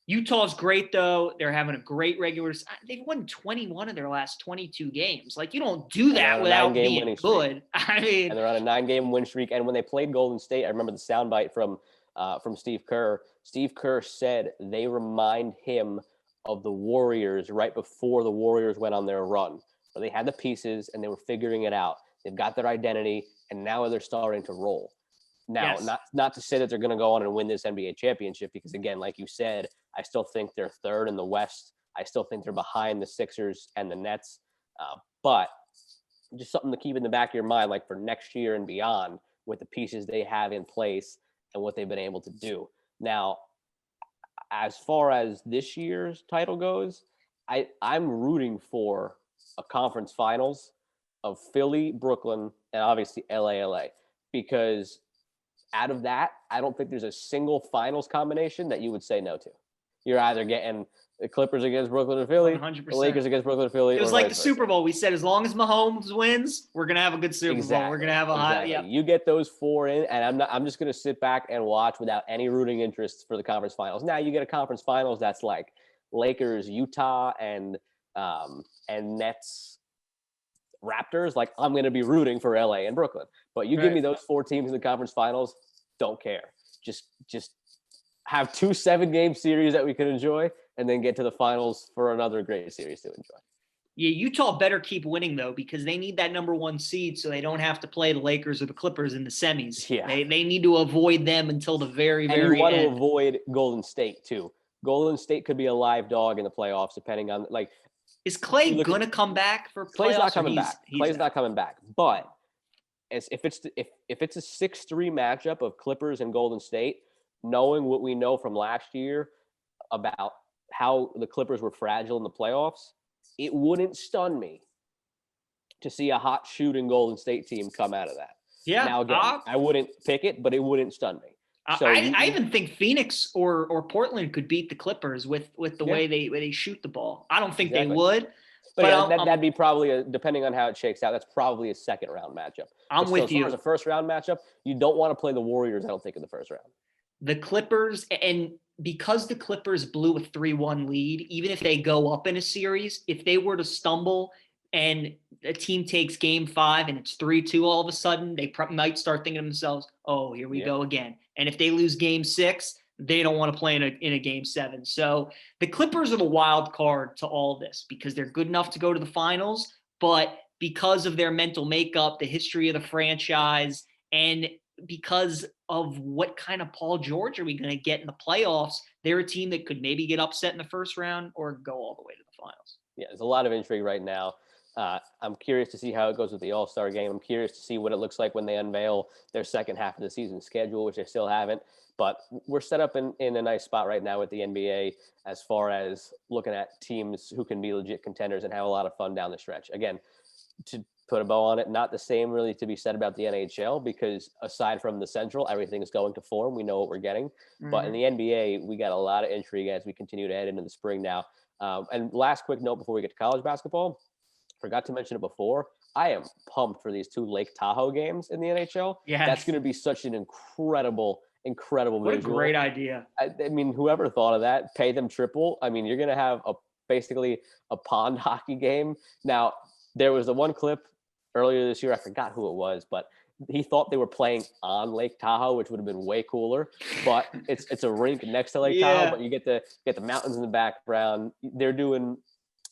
Utah's great, though. They're having a great regular – they've won 21 of their last 22 games. Like, you don't do that without being good. I mean – and they're on a 9-game win streak. And when they played Golden State, I remember the soundbite from Steve Kerr. Steve Kerr said they remind him of the Warriors right before the Warriors went on their run. So they had the pieces, and they were figuring it out. They've got their identity, and now they're starting to roll. Now, not to say that they're going to go on and win this NBA championship, because, again, like you said, I still think they're 3rd in the West. I still think they're behind the Sixers and the Nets. But just something to keep in the back of your mind, like for next year and beyond, with the pieces they have in place and what they've been able to do. Now, as far as this year's title goes, I'm rooting for a conference finals of Philly, Brooklyn, and obviously LA, because out of that, I don't think there's a single finals combination that you would say no to. You're either getting the Clippers against Brooklyn and Philly, 100%. the Lakers against Brooklyn and Philly. It was or like the vice Super versa. Bowl. We said as long as Mahomes wins, we're gonna have a good Super Bowl. We're gonna have a high. Yeah. You get those 4 in, and I'm just gonna sit back and watch without any rooting interest for the conference finals. Now you get a conference finals that's like Lakers, Utah, and Nets, Raptors. Like I'm gonna be rooting for LA and Brooklyn. But you give me those 4 teams in the conference finals, don't care. Just have 2 7-game series that we can enjoy, and then get to the finals for another great series to enjoy. Yeah, Utah better keep winning though, because they need that number 1 seed so they don't have to play the Lakers or the Clippers in the semis. Yeah. They need to avoid them until the very And you want end. to avoid Golden State too. Golden State could be a live dog in the playoffs, depending on like. Is Clay gonna come back for playoffs? Clay's not coming back. Clay's out. not coming back. But if it's a 6-3 matchup of Clippers and Golden State, knowing what we know from last year about how the Clippers were fragile in the playoffs, it wouldn't stun me to see a hot shooting Golden State team come out of that. Yeah. Now again, I wouldn't pick it, but it wouldn't stun me. So I even think Phoenix or Portland could beat the Clippers with the way they shoot the ball. I don't think they would. But yeah, that'd be probably depending on how it shakes out. That's probably a second round matchup. I'm with you. As far as a first round matchup, you don't want to play the Warriors, I don't think, in the first round. The Clippers, and because the Clippers blew a 3-1 lead, even if they go up in a series, if they were to stumble and a team takes game 5 and it's 3-2 all of a sudden, they might start thinking to themselves, oh, here we go again. And if they lose game 6, they don't want to play in a game 7. So the Clippers are the wild card to all this because they're good enough to go to the finals, but because of their mental makeup, the history of the franchise, and because of what kind of Paul George are we going to get in the playoffs, they're a team that could maybe get upset in the first round or go all the way to the finals. Yeah, there's a lot of intrigue right now. I'm curious to see how it goes with the All-Star game. I'm curious to see what it looks like when they unveil their second half of the season schedule, which they still haven't. But we're set up in a nice spot right now with the NBA as far as looking at teams who can be legit contenders and have a lot of fun down the stretch. Again, to put a bow on it, not the same really to be said about the NHL because aside from the Central, everything is going to form. We know what we're getting. Mm-hmm. But in the NBA, we got a lot of intrigue as we continue to head into the spring now. And last quick note before we get to college basketball, forgot to mention it before. I am pumped for these 2 Lake Tahoe games in the NHL. Yeah, that's going to be such an incredible what visual. A great idea. I mean, whoever thought of that, pay them triple. I mean, you're going to have basically a pond hockey game. Now, there was the one clip earlier this year. I forgot who it was, but he thought they were playing on Lake Tahoe, which would have been way cooler. But it's a rink next to Lake Tahoe, but you get the mountains in the background. They're doing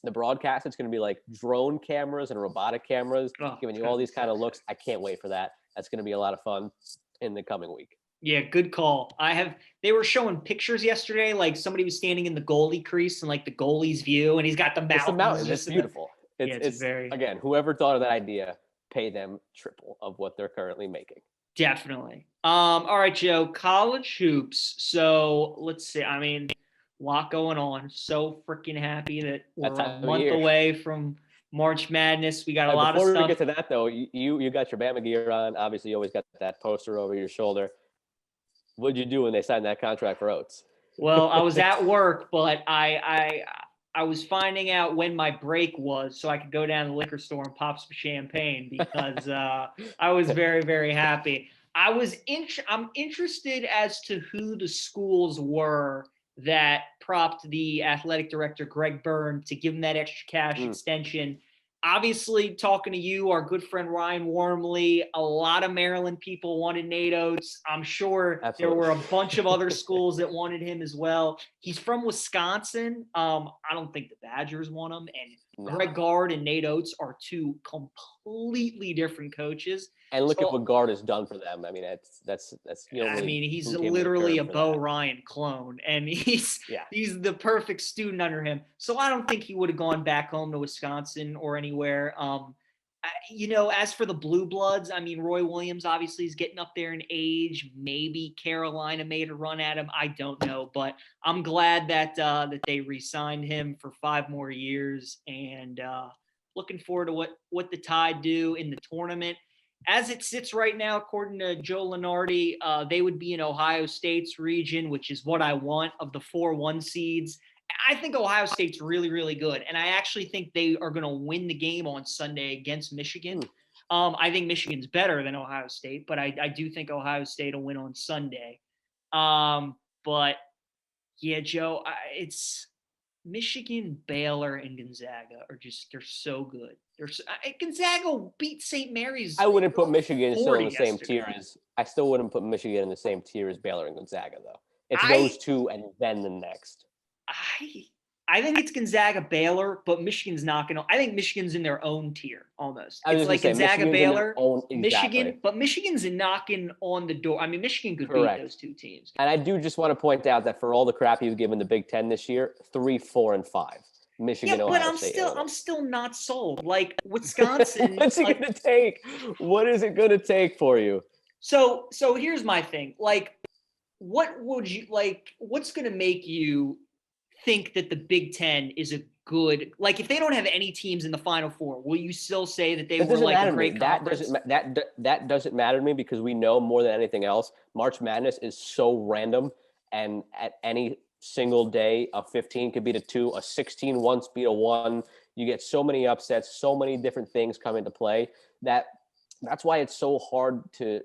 the broadcast. It's going to be like drone cameras and robotic cameras, giving you all these kind of looks. I can't wait for that. That's going to be a lot of fun in the coming week. Yeah, good call. They were showing pictures yesterday, like somebody was standing in the goalie crease and like the goalie's view, and he's got the mountains. It's the mountains. It's beautiful. It's very, again, whoever thought of that idea, pay them triple of what they're currently making. Definitely. All right, Joe, college hoops. So let's see. I mean, a lot going on. So freaking happy that we're a month away from March Madness. We got a lot of stuff. Before we get to that, though, you got your Bama gear on. Obviously, you always got that poster over your shoulder. What did you do when they signed that contract for Oates? Well, I was at work, but I was finding out when my break was so I could go down to the liquor store and pop some champagne because I was very, very happy. I'm interested as to who the schools were that propped the athletic director, Greg Byrne, to give him that extra cash extension. Obviously, talking to you, our good friend Ryan Wormley, a lot of Maryland people wanted Nate Oates. I'm sure There were a bunch of other schools that wanted him as well. He's from Wisconsin. I don't think the Badgers want him. And Greg Gard and Nate Oates are 2 completely different coaches. And look at what Gard has done for them. I mean, that's. I mean, he's literally a Bo Ryan clone, and he's the perfect student under him. So I don't think he would have gone back home to Wisconsin or anywhere. As for the Blue Bloods, I mean, Roy Williams obviously is getting up there in age. Maybe Carolina made a run at him. I don't know, but I'm glad that they re-signed him for 5 more years, and looking forward to what the Tide do in the tournament. As it sits right now, according to Joe Lenardi, they would be in Ohio State's region, which is what I want of the 4-1 seeds. I think Ohio State's really, really good. And I actually think they are going to win the game on Sunday against Michigan. I think Michigan's better than Ohio State, but I do think Ohio State will win on Sunday. But yeah, Joe, it's Michigan, Baylor, and Gonzaga are they're so good. Gonzaga beat St. Mary's. I wouldn't put Michigan still in the same yesterday. tier as I still wouldn't put Michigan in the same tier as Baylor and Gonzaga though. It's those two and then the next. I think it's Gonzaga, Baylor, but Michigan's not going to. I think Michigan's in their own tier almost. It's like Gonzaga, Baylor, Michigan, but Michigan's knocking on the door. I mean, Michigan could beat those two teams. And I do just want to point out that for all the crap you've given the Big Ten this year, 3, 4, and 5. Michigan, Ohio State. But I'm still not sold. Like Wisconsin. What's it going to take? What is it going to take for you? So here's my thing. Like, what would you like? What's going to make you think that the Big Ten is a good, like if they don't have any teams in the Final Four, will you still say that they were like a great conference? That doesn't matter to me because we know more than anything else, March Madness is so random, and at any single day, a 15 could beat a 2, a 16 once beat a 1. You get so many upsets, so many different things come into play that's why it's so hard to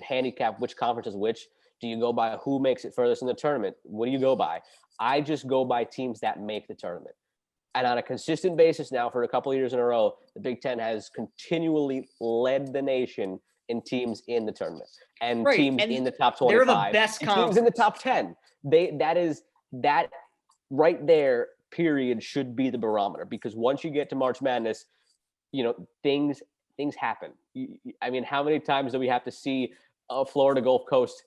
handicap which conference is which. Do you go by who makes it furthest in the tournament? What do you go by? I just go by teams that make the tournament. And on a consistent basis now for a couple of years in a row, the Big Ten has continually led the nation in teams in the tournament and teams in the top 25. They're the best teams in the top 10. That right there, period, should be the barometer, because once you get to March Madness, things happen. I mean, how many times do we have to see a Florida Gulf Coast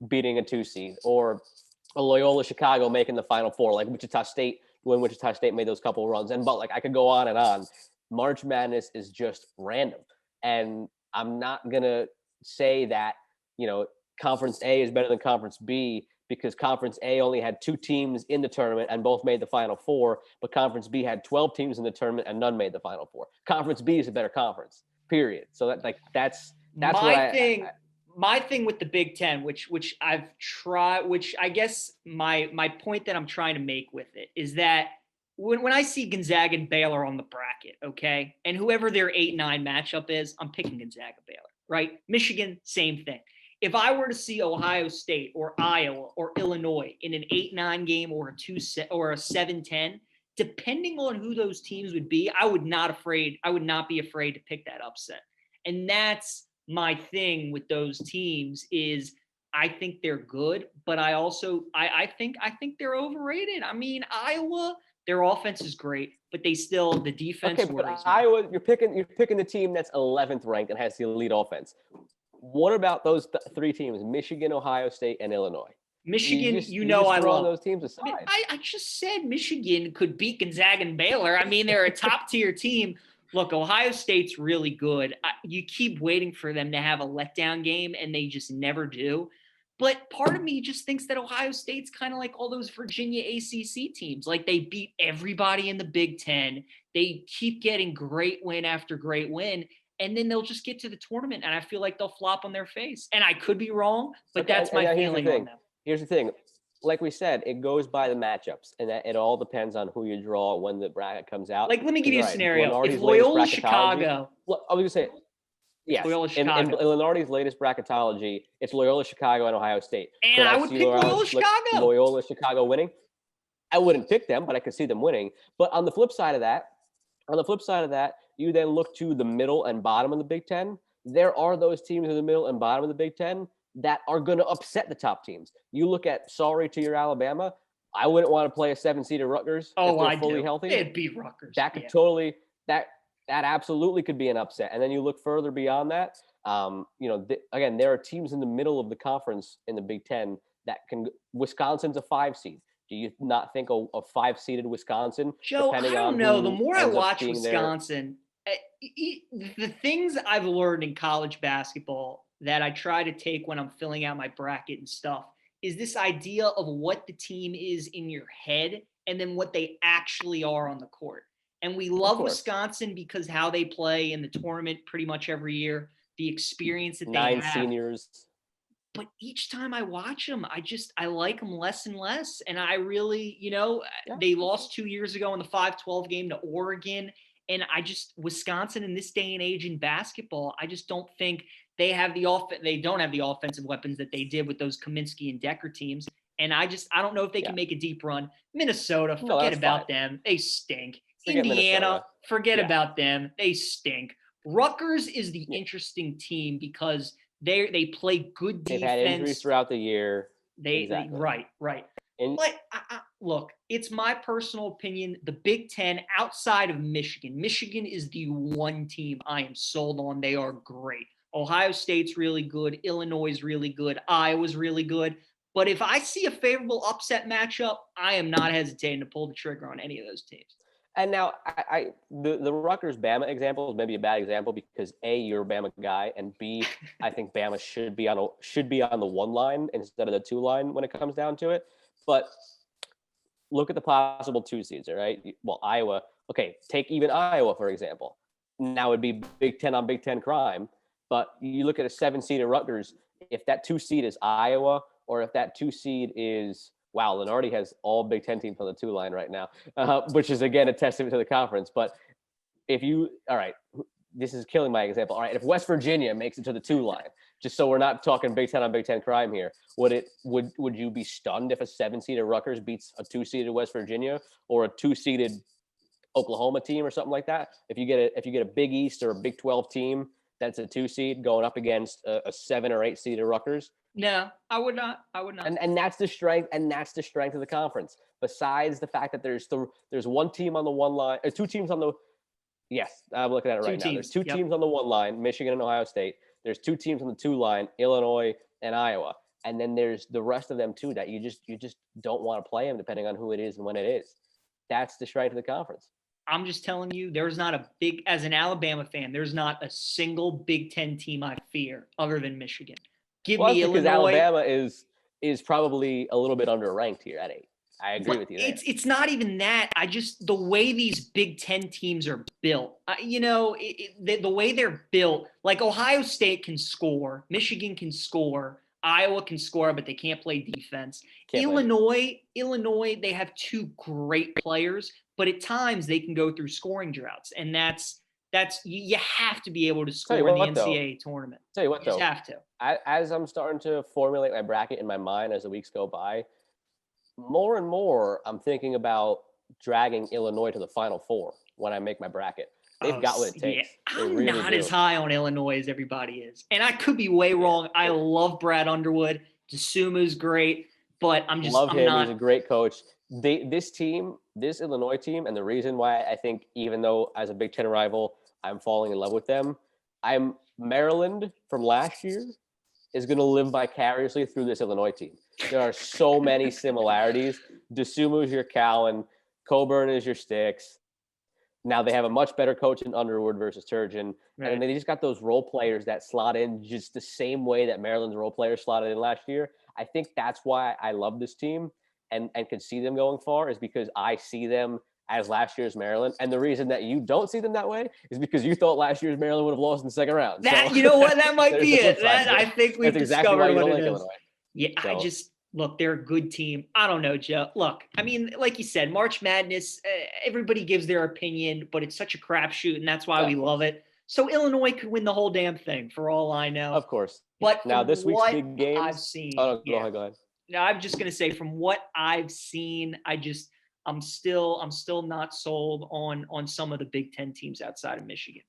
beating a 2 seed, or a Loyola Chicago making the Final Four, like Wichita State, when Wichita State made those couple of runs? But like I could go on and on. March Madness is just random. And I'm not going to say that, Conference A is better than Conference B because Conference A only had 2 teams in the tournament and both made the Final Four, but Conference B had 12 teams in the tournament and none made the Final Four. Conference B is a better conference, period. So that's my thing with the Big Ten, which I've tried, which I guess my point that I'm trying to make with it is that when I see Gonzaga and Baylor on the bracket, okay, and whoever their 8-9 matchup is, I'm picking Gonzaga, Baylor, right? Michigan, same thing. If I were to see Ohio State or Iowa or Illinois in an 8-9 game or a 7-10, depending on who those teams would be, I would not be afraid to pick that upset. And that's my thing with those teams is I think they're good, but I also I think they're overrated. I mean, Iowa, their offense is great, but the defense worries me. Iowa, you're picking the team that's 11th ranked and has the elite offense. What about those 3 teams, Michigan, Ohio State, and Illinois? Michigan, I love those teams aside. I just said Michigan could beat Gonzaga and Baylor. I mean, they're a top tier team. Look, Ohio State's really good. You keep waiting for them to have a letdown game, and they just never do. But part of me just thinks that Ohio State's kind of like all those Virginia ACC teams. Like, they beat everybody in the Big Ten. They keep getting great win after great win, and then they'll just get to the tournament, and I feel like they'll flop on their face. And I could be wrong, but that's my feeling on them. Here's the thing. Like we said, it goes by the matchups, and that it all depends on who you draw when the bracket comes out. Like, let me give you a scenario. If Loyola Chicago. Well, I was going to say, yes. Loyola Chicago. In Lenardi's latest bracketology, it's Loyola Chicago and Ohio State. And I would pick Loyola Chicago. Loyola Chicago winning. I wouldn't pick them, but I could see them winning. But on the flip side of that, you then look to the middle and bottom of the Big Ten. There are those teams in the middle and bottom of the Big Ten that are going to upset the top teams. You look at, sorry to your Alabama, I wouldn't want to play a 7-seed at Rutgers if they're fully healthy. They'd beat Rutgers. That could totally that absolutely could be an upset. And then you look further beyond that. Again, there are teams in the middle of the conference in the Big Ten that can. Wisconsin's a 5 seed. Do you not think a 5-seeded Wisconsin? Joe, I don't know. The more I watch Wisconsin, the things I've learned in college basketball that I try to take when I'm filling out my bracket and stuff is this idea of what the team is in your head and then what they actually are on the court. And we love Wisconsin because how they play in the tournament pretty much every year. the experience that they 9 have. seniors. But each time I watch them, I like them less and less. And I really, they lost 2 years ago in the 5-12 game to Oregon. And Wisconsin in this day and age in basketball, I just don't think they don't have the offensive weapons that they did with those Kaminsky and Decker teams. And I don't know if they can make a deep run. Minnesota, forget about them. They stink. Indiana, forget about them. They stink. Rutgers is the interesting team because they play good defense. They've had injuries throughout the year. Exactly. Right. But look, it's my personal opinion. The Big Ten outside of Michigan is the one team I am sold on. They are great. Ohio State's really good. Illinois is really good. Iowa's really good. But if I see a favorable upset matchup, I am not hesitating to pull the trigger on any of those teams. And now the Rutgers Bama example is maybe a bad example because A, you're a Bama guy, and B, I think Bama should be on the 1 line instead of the 2 line when it comes down to it. But look at the possible 2 seeds, all right? Well, Iowa, okay, take even Iowa, for example. Now it'd be Big Ten on Big Ten crime, but you look at a 7 seed at Rutgers, if that 2 seed is Iowa, or if that 2 seed is, wow, Lenardi has all Big Ten teams on the 2 line right now, which is, again, a testament to the conference. But all right, this is killing my example. All right, if West Virginia makes it to the 2 line, just so we're not talking Big Ten on Big Ten crime here, would you be stunned if a 7-seeded Rutgers beats a 2-seeded West Virginia or a 2-seeded Oklahoma team or something like that? If you get a Big East or a Big 12 team that's a 2 seed going up against a 7 or 8 seeded Rutgers? No, I would not. And that's the strength. And that's the strength of the conference. Besides the fact that there's 1 team on the 1 line, 2 teams on the. Yes, I'm looking at it right now. There's 2 teams on the 1 line, Michigan and Ohio State. There's 2 teams on the 2 line, Illinois and Iowa. And then there's the rest of them too that you just don't want to play them depending on who it is and when it is. That's the strength of the conference. I'm just telling you, as an Alabama fan, there's not a single Big Ten team I fear other than Michigan. Give me Illinois. Because Alabama is probably a little bit underranked here at 8. I agree with you there. It's not even that. The way these Big Ten teams are built, the way they're built, like Ohio State can score, Michigan can score, Iowa can score, but they can't play defense. Illinois, they have 2 great players, but at times they can go through scoring droughts, and that's you have to be able to score in the NCAA tournament. Tell you what, though, you just have to. As I'm starting to formulate my bracket in my mind as the weeks go by, more and more I'm thinking about dragging Illinois to the Final Four when I make my bracket. They've got what it takes. Yeah. I'm not as high on Illinois as everybody is, and I could be way wrong. I love Brad Underwood. DeSumo's great, but I'm him. He's a great coach. This Illinois team, and the reason why I think, even though as a Big Ten rival, I'm falling in love with them, Maryland from last year is going to live vicariously through this Illinois team. There are so many similarities. DeSumo's your Cowan, Coburn is your Sticks. Now they have a much better coach in Underwood versus Turgeon. Right. And they just got those role players that slot in just the same way that Maryland's role players slotted in last year. I think that's why I love this team and could see them going far, is because I see them as last year's Maryland. And the reason that you don't see them that way is because you thought last year's Maryland would have lost in the second round. You know what? That might be it. I think we've discovered what it is. Illinois. Yeah, so. Look, they're a good team. I don't know, Joe. Look, I mean, like you said, March Madness, everybody gives their opinion, but it's such a crapshoot, and that's why we love it. So Illinois could win the whole damn thing, for all I know. Of course. But now this week's big game, I've seen. Go ahead. No, I'm just gonna say, from what I've seen, I'm still not sold on some of the Big Ten teams outside of Michigan.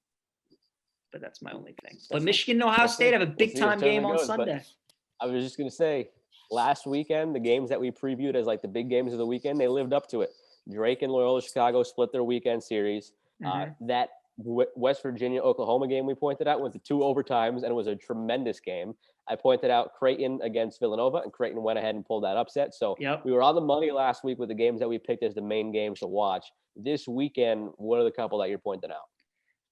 But that's my only thing. But Michigan and Ohio State have a big time game on Sunday. I was just gonna say, last weekend, the games that we previewed as like the big games of the weekend, they lived up to it. Drake and Loyola Chicago split their weekend series. That West Virginia-Oklahoma game we pointed out went to 2 overtimes, and it was a tremendous game. I pointed out Creighton against Villanova, and Creighton went ahead and pulled that upset. So we were on the money last week with the games that we picked as the main games to watch. This weekend, what are the couple that you're pointing out?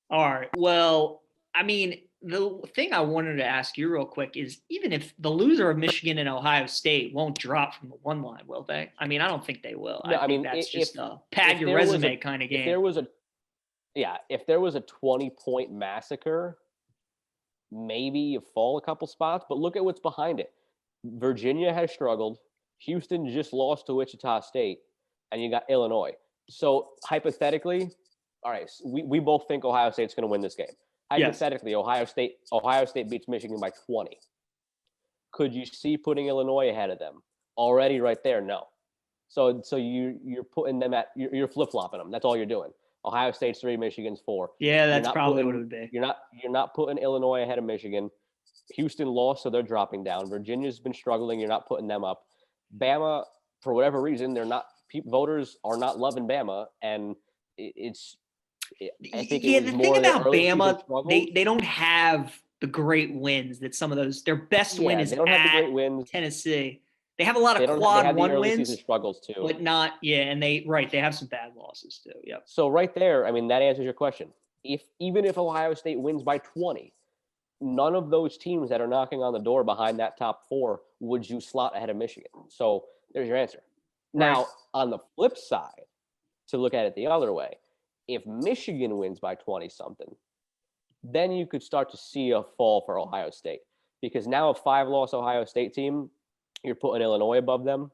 All right. Well, I mean, the thing I wanted to ask you real quick is, even if the loser of Michigan and Ohio State won't drop from the 1 line, will they? I mean, I don't think they will. No, I mean, that's just a pad your resume kind of game. If there was a 20-point massacre, maybe you fall a couple spots, but look at what's behind it. Virginia has struggled. Houston just lost to Wichita State, and you got Illinois. So hypothetically, all right, we both think Ohio State's going to win this game. Hypothetically, yes. Ohio State beats Michigan by 20. Could you see putting Illinois ahead of them? Already right there, no. So you're putting them you're flip-flopping them. That's all you're doing. Ohio State's 3, Michigan's 4. Yeah, that's probably what it would be. You're not putting Illinois ahead of Michigan. Houston lost, so they're dropping down. Virginia's been struggling. You're not putting them up. Bama, for whatever reason, voters are not loving Bama, and I think the thing about Bama, they don't have the great wins that some of those. Their best win is they don't have the great wins. Tennessee. They have a lot of quad one wins, struggles too, but not and they have some bad losses too. Yeah. So right there, I mean, that answers your question. Even if Ohio State wins by 20, none of those teams that are knocking on the door behind that top 4 would you slot ahead of Michigan. So there's your answer. Now, right. On the flip side, to look at it the other way, if Michigan wins by 20-something, then you could start to see a fall for Ohio State. Because now a 5-loss Ohio State team, you're putting Illinois above them.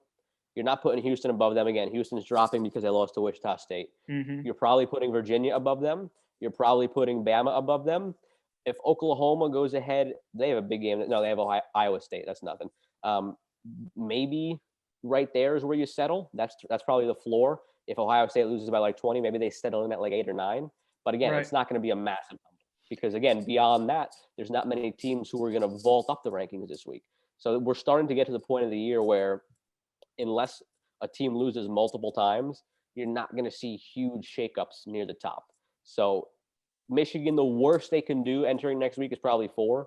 You're not putting Houston above them. Again, Houston's dropping because they lost to Wichita State. Mm-hmm. You're probably putting Virginia above them. You're probably putting Bama above them. If Oklahoma goes ahead, they have a big game. No, they have Iowa State. That's nothing. Maybe right there is where you settle. That's probably the floor. If Ohio State loses by like 20, maybe they settle in at like 8 or 9. But again, It's not going to be a massive number because, again, beyond that, there's not many teams who are going to vault up the rankings this week. So we're starting to get to the point of the year where unless a team loses multiple times, you're not going to see huge shakeups near the top. So Michigan, the worst they can do entering next week is probably 4.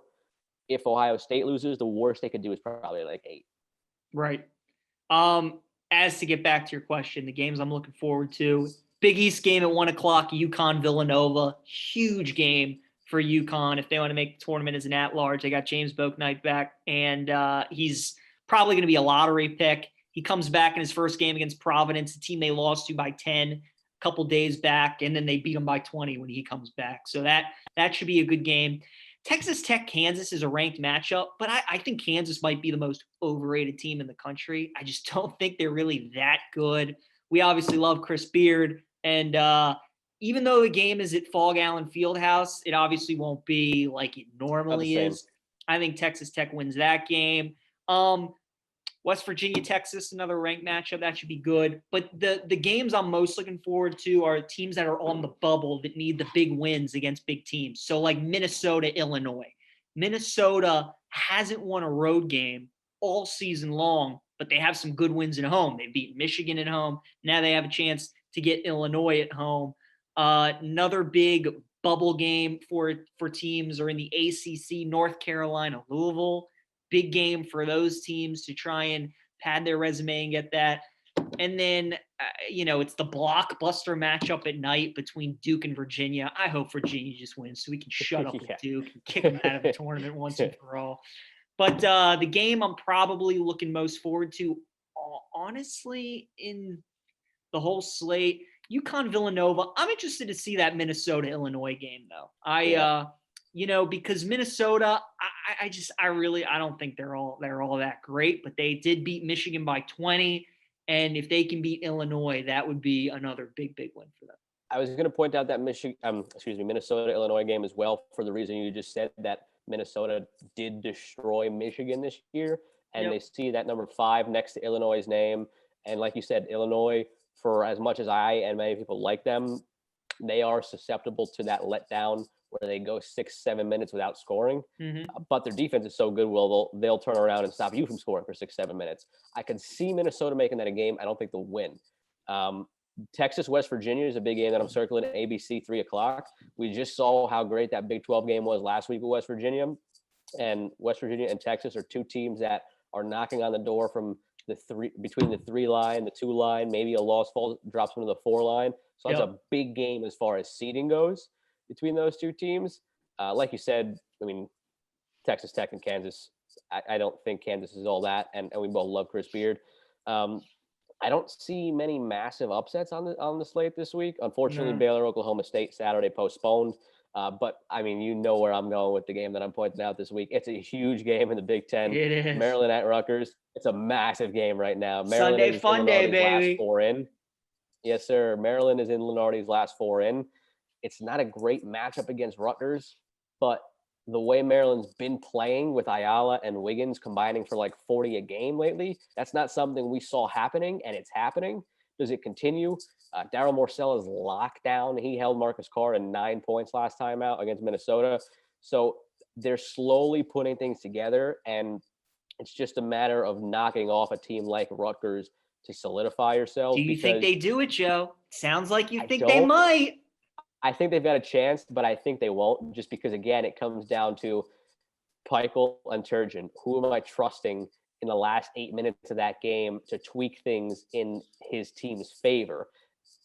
If Ohio State loses, the worst they could do is probably like 8. Right. As to get back to your question, the games I'm looking forward to, Big East game at 1:00, UConn Villanova, huge game for UConn if they want to make the tournament as an at-large. They got James Bouknight back, and he's probably going to be a lottery pick. He comes back in his first game against Providence, a team they lost to by 10 a couple days back, and then they beat them by 20 when he comes back. So that should be a good game. Texas Tech, Kansas is a ranked matchup, but I think Kansas might be the most overrated team in the country. I just don't think they're really that good. We obviously love Chris Beard, and even though the game is at Fog Allen Fieldhouse, it obviously won't be like it normally is. I think Texas Tech wins that game. West Virginia, Texas, another ranked matchup. That should be good. But the games I'm most looking forward to are teams that are on the bubble that need the big wins against big teams. So like Minnesota, Illinois. Minnesota hasn't won a road game all season long, but they have some good wins at home. They beat Michigan at home. Now they have a chance to get Illinois at home. Another big bubble game for teams are in the ACC, North Carolina, Louisville. Big game for those teams to try and pad their resume and get that. And then, it's the blockbuster matchup at night between Duke and Virginia. I hope Virginia just wins so we can shut up with Duke and kick them out of the tournament once and for all. But the game I'm probably looking most forward to, honestly, in the whole slate, UConn Villanova. I'm interested to see that Minnesota-Illinois game, though. Because Minnesota, I don't think they're all that great, but they did beat Michigan by 20. And if they can beat Illinois, that would be another big, big win for them. I was going to point out that Minnesota-Illinois game as well for the reason you just said, that Minnesota did destroy Michigan this year. And They see that number 5 next to Illinois' name. And like you said, Illinois, for as much as I and many people like them, they are susceptible to that letdown where they go 6-7 minutes without scoring. Mm-hmm. But their defense is so good, they'll turn around and stop you from scoring for 6-7 minutes. I could see Minnesota making that a game. I don't think they'll win. Texas, West Virginia is a big game that I'm circling at ABC 3:00. We just saw how great that Big 12 game was last week with West Virginia. And West Virginia and Texas are two teams that are knocking on the door from between the 3 line, the 2 line, maybe a loss drops them to the 4 line. So that's a big game as far as seeding goes between those two teams. Like you said, I mean, Texas Tech and Kansas, I don't think Kansas is all that, and we both love Chris Beard. I don't see many massive upsets on the slate this week. Unfortunately, Baylor, Oklahoma State, Saturday postponed. But I mean, you know where I'm going with the game that I'm pointing out this week. It's a huge game in the Big Ten. It is. Maryland at Rutgers. It's a massive game right now. Maryland Sunday is fun in day, Lenardi's baby. last four in. Yes, sir. Maryland is in Lenardi's last four in. It's not a great matchup against Rutgers, but the way Maryland's been playing with Ayala and Wiggins combining for like 40 a game lately, that's not something we saw happening, and it's happening. Does it continue? Darryl Morcell is locked down. He held Marcus Carr in 9 points last time out against Minnesota. So they're slowly putting things together, and it's just a matter of knocking off a team like Rutgers to solidify yourself. Do you think they do it, Joe? Sounds like you think they don't. might. I think they've got a chance, but I think they won't, just because, again, it comes down to Peichel and Turgeon. Who am I trusting in the last 8 minutes of that game to tweak things in his team's favor?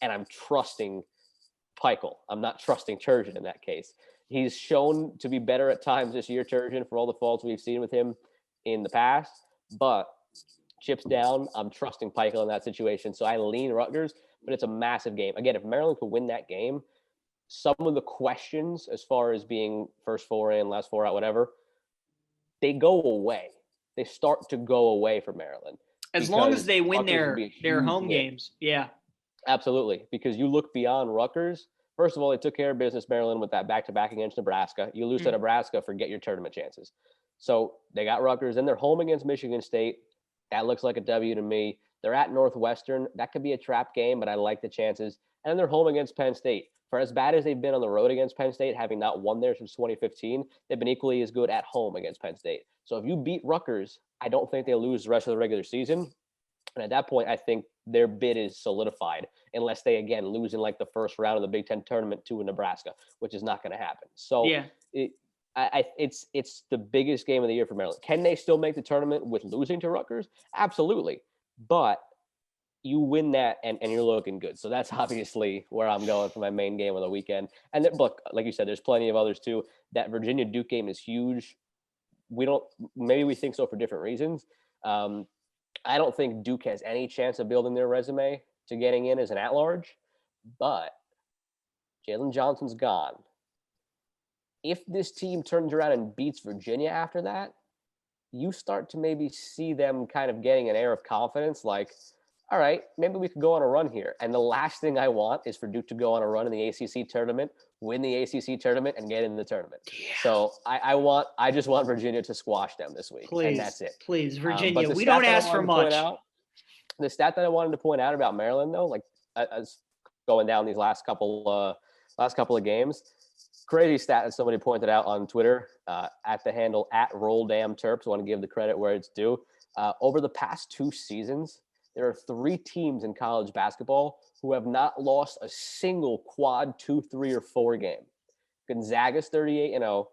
And I'm trusting Peichel. I'm not trusting Turgeon in that case. He's shown to be better at times this year, Turgeon, for all the faults we've seen with him in the past. But chips down, I'm trusting Peichel in that situation. So I lean Rutgers, but it's a massive game. Again, if Maryland could win that game, some of the questions as far as being first four in, last four out, whatever, they go away. They start to go away for Maryland. As long as because they win Rutgers their huge home win. games. Yeah. Absolutely. Because you look beyond Rutgers. First of all, they took care of business, Maryland, with that back-to-back against Nebraska. You lose to Nebraska, forget your tournament chances. So they got Rutgers. Then they're home against Michigan State. That looks like a W to me. They're at Northwestern. That could be a trap game, but I like the chances. And then they're home against Penn State. For as bad as they've been on the road against Penn State, having not won there since 2015, they've been equally as good at home against Penn State. So if you beat Rutgers, I don't think they lose the rest of the regular season. And at that point, I think their bid is solidified, unless they, again, lose in like the first round of the Big Ten tournament to Nebraska, which is not going to happen. So Yeah. It's the biggest game of the year for Maryland. Can they still make the tournament with losing to Rutgers? Absolutely. But you win that and you're looking good. So that's obviously where I'm going for my main game of the weekend. And then, look, like you said, there's plenty of others too. That Virginia Duke game is huge. Maybe we think so for different reasons. I don't think Duke has any chance of building their resume to getting in as an at-large, but Jalen Johnson's gone. If this team turns around and beats Virginia after that, you start to maybe see them kind of getting an air of confidence, like, all right, maybe we could go on a run here. And the last thing I want is for Duke to go on a run in the ACC tournament, win the ACC tournament, and get in the tournament. Yeah. So I just want Virginia to squash them this week, and that's it. Please, Virginia, we don't ask for much. The stat that I wanted to point out about Maryland, though, like as going down these last couple of games, crazy stat that somebody pointed out on Twitter at the handle @RollDamnTerps. I want to give the credit where it's due. Over the past 2 seasons, there are 3 teams in college basketball who have not lost a single quad 2, 3, or 4 game. Gonzaga's 38-0,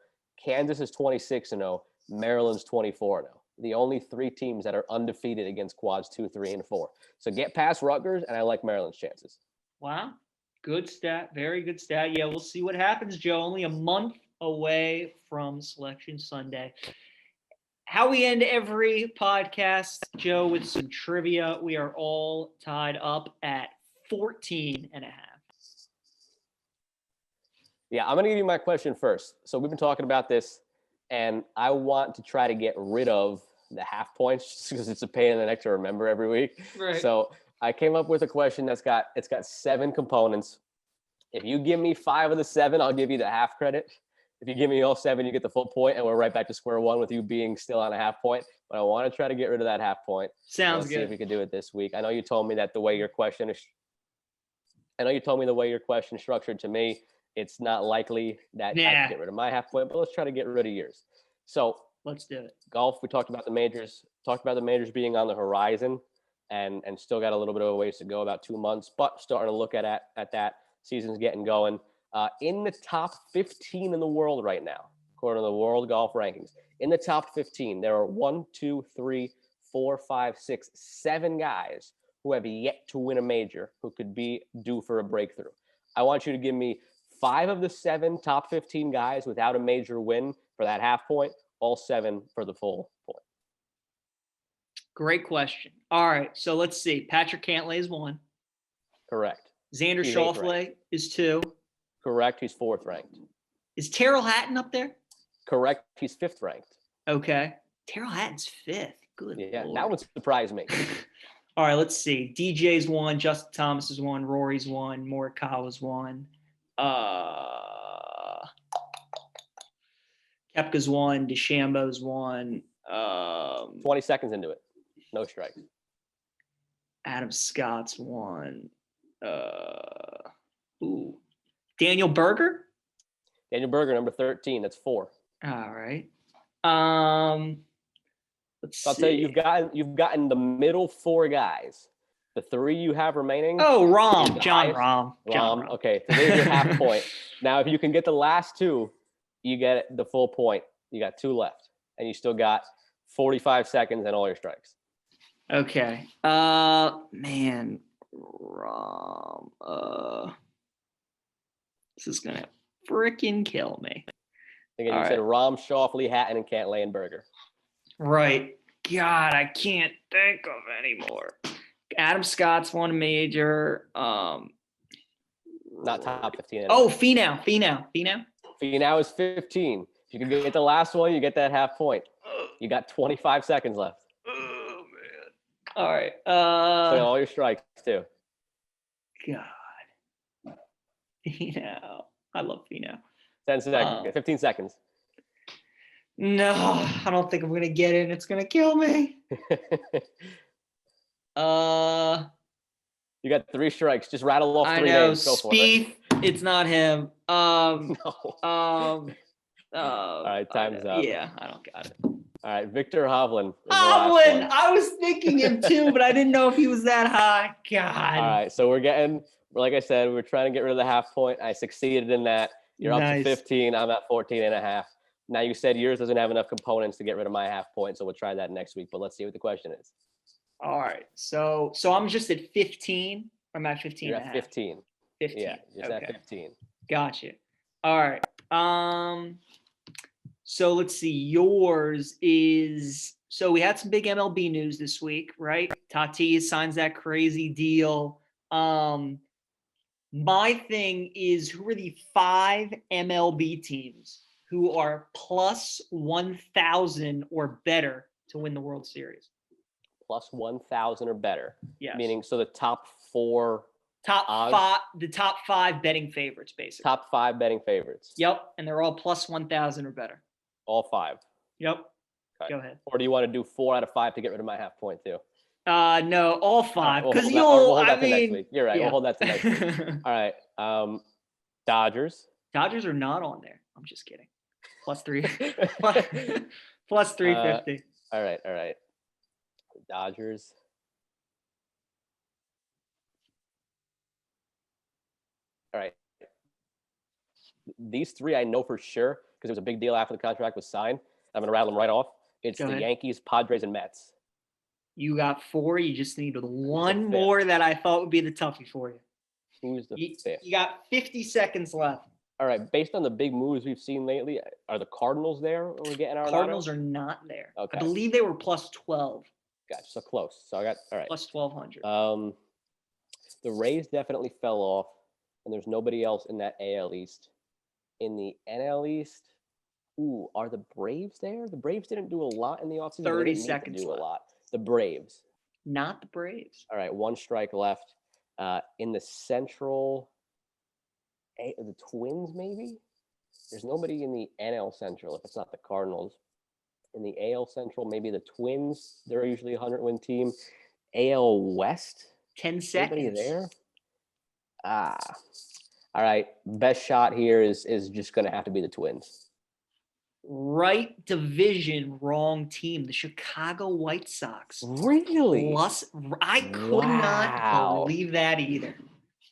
Kansas is 26-0, Maryland's 24-0. The only 3 teams that are undefeated against quads 2, 3, and 4. So get past Rutgers, and I like Maryland's chances. Wow. Good stat. Very good stat. Yeah, we'll see what happens, Joe. Only a month away from Selection Sunday. How we end every podcast, Joe, with some trivia. We are all tied up at 14 and a half. Yeah, I'm going to give you my question first. So we've been talking about this, and I want to try to get rid of the half points because it's a pain in the neck to remember every week. Right. So I came up with a question it's got 7 components. If you give me 5 of the 7, I'll give you the half credit. If you give me all 7, you get the full point, and we're right back to square one with you being still on a half point. But I want to try to get rid of that half point. Sounds good. See if we can do it this week. I know you told me that the way your question is structured to me, it's not likely that I can get rid of my half point, but let's try to get rid of yours. So let's do it. Golf, we talked about the majors being on the horizon and still got a little bit of a ways to go, about 2 months, but starting to look at that. Season's getting going. In the top 15 in the world right now, according to the World Golf Rankings, in the top 15, there are 1, 2, 3, 4, 5, 6, 7 guys who have yet to win a major who could be due for a breakthrough. I want you to give me 5 of the 7 top 15 guys without a major win for that half point, all 7 for the full point. Great question. All right, so let's see. Patrick Cantlay is 1. Correct. Xander Schauffele is 2. Correct. He's 4th ranked. Is Terrell Hatton up there? Correct. He's 5th ranked. Okay. Terrell Hatton's 5th. Good Yeah, Lord. that would surprise me. All right, let's see. DJ's 1, Justin Thomas is 1, Rory's 1, Morikawa's 1. Koepka's 1, DeChambeau's 1. 20 seconds into it. No strikes. Adam Scott's 1. Daniel Berger? Daniel Berger, number 13. That's 4. All right. Let's So I'll tell you, you've gotten the middle 4 guys. The 3 you have remaining. Oh, Rahm. the John highest. Rahm. John Rahm. Okay, so there's your half point. Now, if you can get the last 2, you get the full point. You got 2 left, and you still got 45 seconds and all your strikes. Okay. Man, Rahm. This is gonna freaking kill me. Again, you said Rahm, Schauffele, Hatton, and Cantlay and Berger. Right. God, I can't think of any more. Adam Scott's won a major. Not top 15. Oh, Finau. Finau is 15. If you can get the last one, you get that half point. You got 25 seconds left. Oh, man. All right. So all your strikes, too. God. Finau. I love Finau. 10 seconds. 15 seconds. No, I don't think I'm going to get it. It's going to kill me. You got 3 strikes. Just rattle off 3 I know. names. Go for it. Spieth, it's not him. No. All right, time's up. Yeah, I don't got it. All right, Victor Hovland. Is the last Hovland! one. I was thinking him too, but I didn't know if he was that high. God. All right, so like I said, we're trying to get rid of the half point. I succeeded in that. You're up to 15. I'm at 14 and a half. Now, you said yours doesn't have enough components to get rid of my half point, so we'll try that next week. But let's see what the question is. All right. So I'm just at 15. I'm at 15 You're and a at half. 15. 15. Yeah, just at 15. Gotcha. All right. So let's see. Yours is – so we had some big MLB news this week, right? Tatis signs that crazy deal. My thing is, who are the 5 MLB teams who are plus 1,000 or better to win the World Series? Plus 1,000 or better. Yes. Meaning, so the top 4 the top 5 betting favorites, basically. Top 5 betting favorites. Yep, and they're all plus 1,000 or better. All 5. Yep. Okay. Go ahead. Or do you want to do 4 out of 5 to get rid of my half point too? No, all 5. Because we'll hold that to next week. You're right. Yeah. We'll hold that to next week. All right. Dodgers. Dodgers are not on there. I'm just kidding. Plus 3. plus 350. All right. Dodgers. All right. These 3 I know for sure because it was a big deal after the contract was signed. I'm going to rattle them right off. It's Go the ahead. Yankees, Padres, and Mets. You got 4. You just need one more that I thought would be the toughie for you. Who's the 5th? You got 50 seconds left. All right. Based on the big moves we've seen lately, are the Cardinals there when we're getting our Cardinals are not there. Okay. I believe they were plus 12. Gotcha. So close. So I got all right. Plus 1,200. The Rays definitely fell off, and there's nobody else in that AL East. In the NL East, are the Braves there? The Braves didn't do a lot in the offseason. 30 seconds do left. a lot. The Braves. Not the Braves. All right, 1 strike left. In the Central, the Twins maybe? There's nobody in the NL Central if it's not the Cardinals. In the AL Central, maybe the Twins. They're usually a 100-win team. AL West? 10 seconds. Anybody there? All right. Best shot here is just going to have to be the Twins. Right division, wrong team. The Chicago White Sox. Really? I could not believe that either.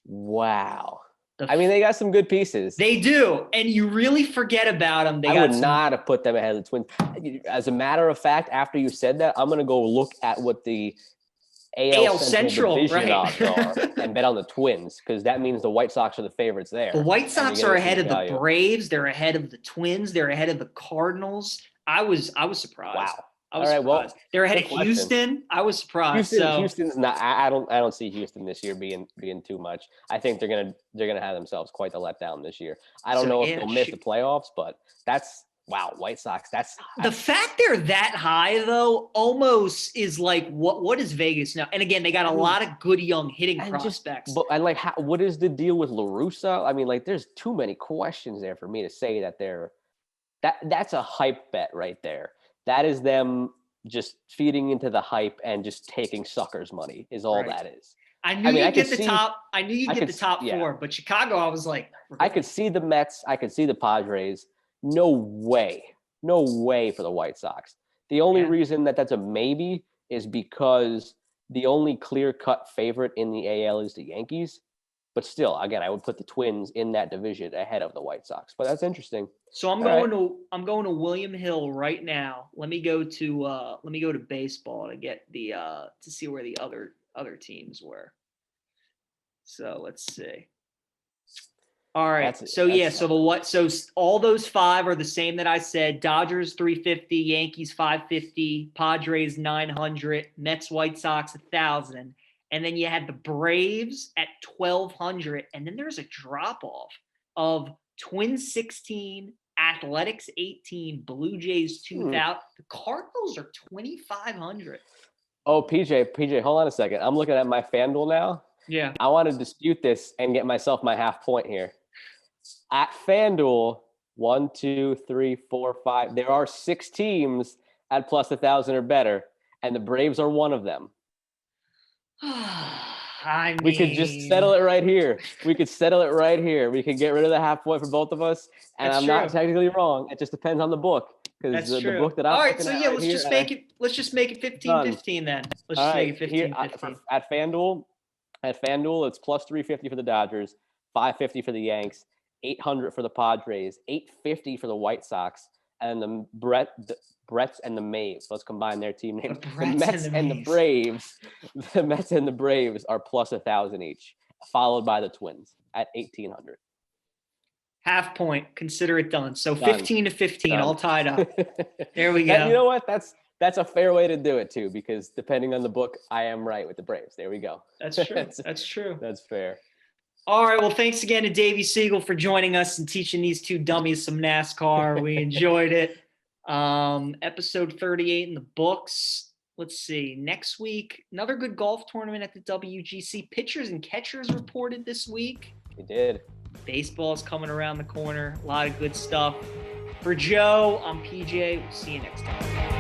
Wow. I mean, they got some good pieces. They do, and you really forget about them. I would not have put them ahead of the Twins. As a matter of fact, after you said that, I'm going to go look at what the AL Central division odds are and bet on the Twins because that means the White Sox are the favorites there. The White Sox are ahead of the Braves. They're ahead of the Twins. They're ahead of the Cardinals. I was surprised. Wow. I was All right, well, surprised. They're ahead of good question. Houston. I was surprised. Houston's not. I don't see Houston this year being too much. I think they're gonna have themselves quite the letdown this year. I don't know if they'll miss the playoffs, but that's wow. White Sox. That's the fact they're that high though. Almost is like what is Vegas now? And again, they got a lot of good young hitting prospects. But I like what is the deal with La Russa? I mean, like, there's too many questions there for me to say that that's a hype bet right there. That is them just feeding into the hype and just taking suckers' money is all that is. I knew you'd get the top four, but Chicago, I was like, I could see the Mets. I could see the Padres. No way for the White Sox. The only reason that's a maybe is because the only clear-cut favorite in the AL is the Yankees. But still, again, I would put the Twins in that division ahead of the White Sox. But that's interesting. So I'm going to William Hill right now. Let me go to baseball to get the to see where the other teams were. So let's see. All right. So all those five are the same that I said. Dodgers 350, Yankees 550, Padres 900, Mets, White Sox 1,000. And then you had the Braves at 1,200. And then there's a drop-off of Twins 16, Athletics 18, Blue Jays 2,000. The Cardinals are 2,500. Oh, PJ, hold on a second. I'm looking at my FanDuel now. Yeah. I want to dispute this and get myself my half point here. At FanDuel, 1, 2, 3, 4, 5. There are 6 teams at plus 1,000 or better, and the Braves are one of them. We could just settle it right here. We could get rid of the half point for both of us. And I'm not technically wrong. It just depends on the book. Because the book that I'm all right, so yeah, let's just make it 15-15 then. Let's just make it 15-15. At FanDuel, it's plus 350 for the Dodgers, 550 for the Yanks, 800 for the Padres, 850 for the White Sox, and the Bretts and the Maves. Let's combine their team names. The Mets and the Braves. The Mets and the Braves are plus 1,000 each, followed by the Twins at 1,800. Half point. Consider it done. So 15-15, all tied up. There we go. And you know what? That's a fair way to do it too, because depending on the book, I am right with the Braves. There we go. That's true. That's true. That's fair. All right. Well, thanks again to Davey Segal for joining us and teaching these two dummies some NASCAR. We enjoyed it. Episode 38 in the books. Let's see. Next week, another good golf tournament at the WGC. Pitchers and catchers reported this week. We did. Baseball's coming around the corner. A lot of good stuff. For Joe, I'm PJ. We'll see you next time.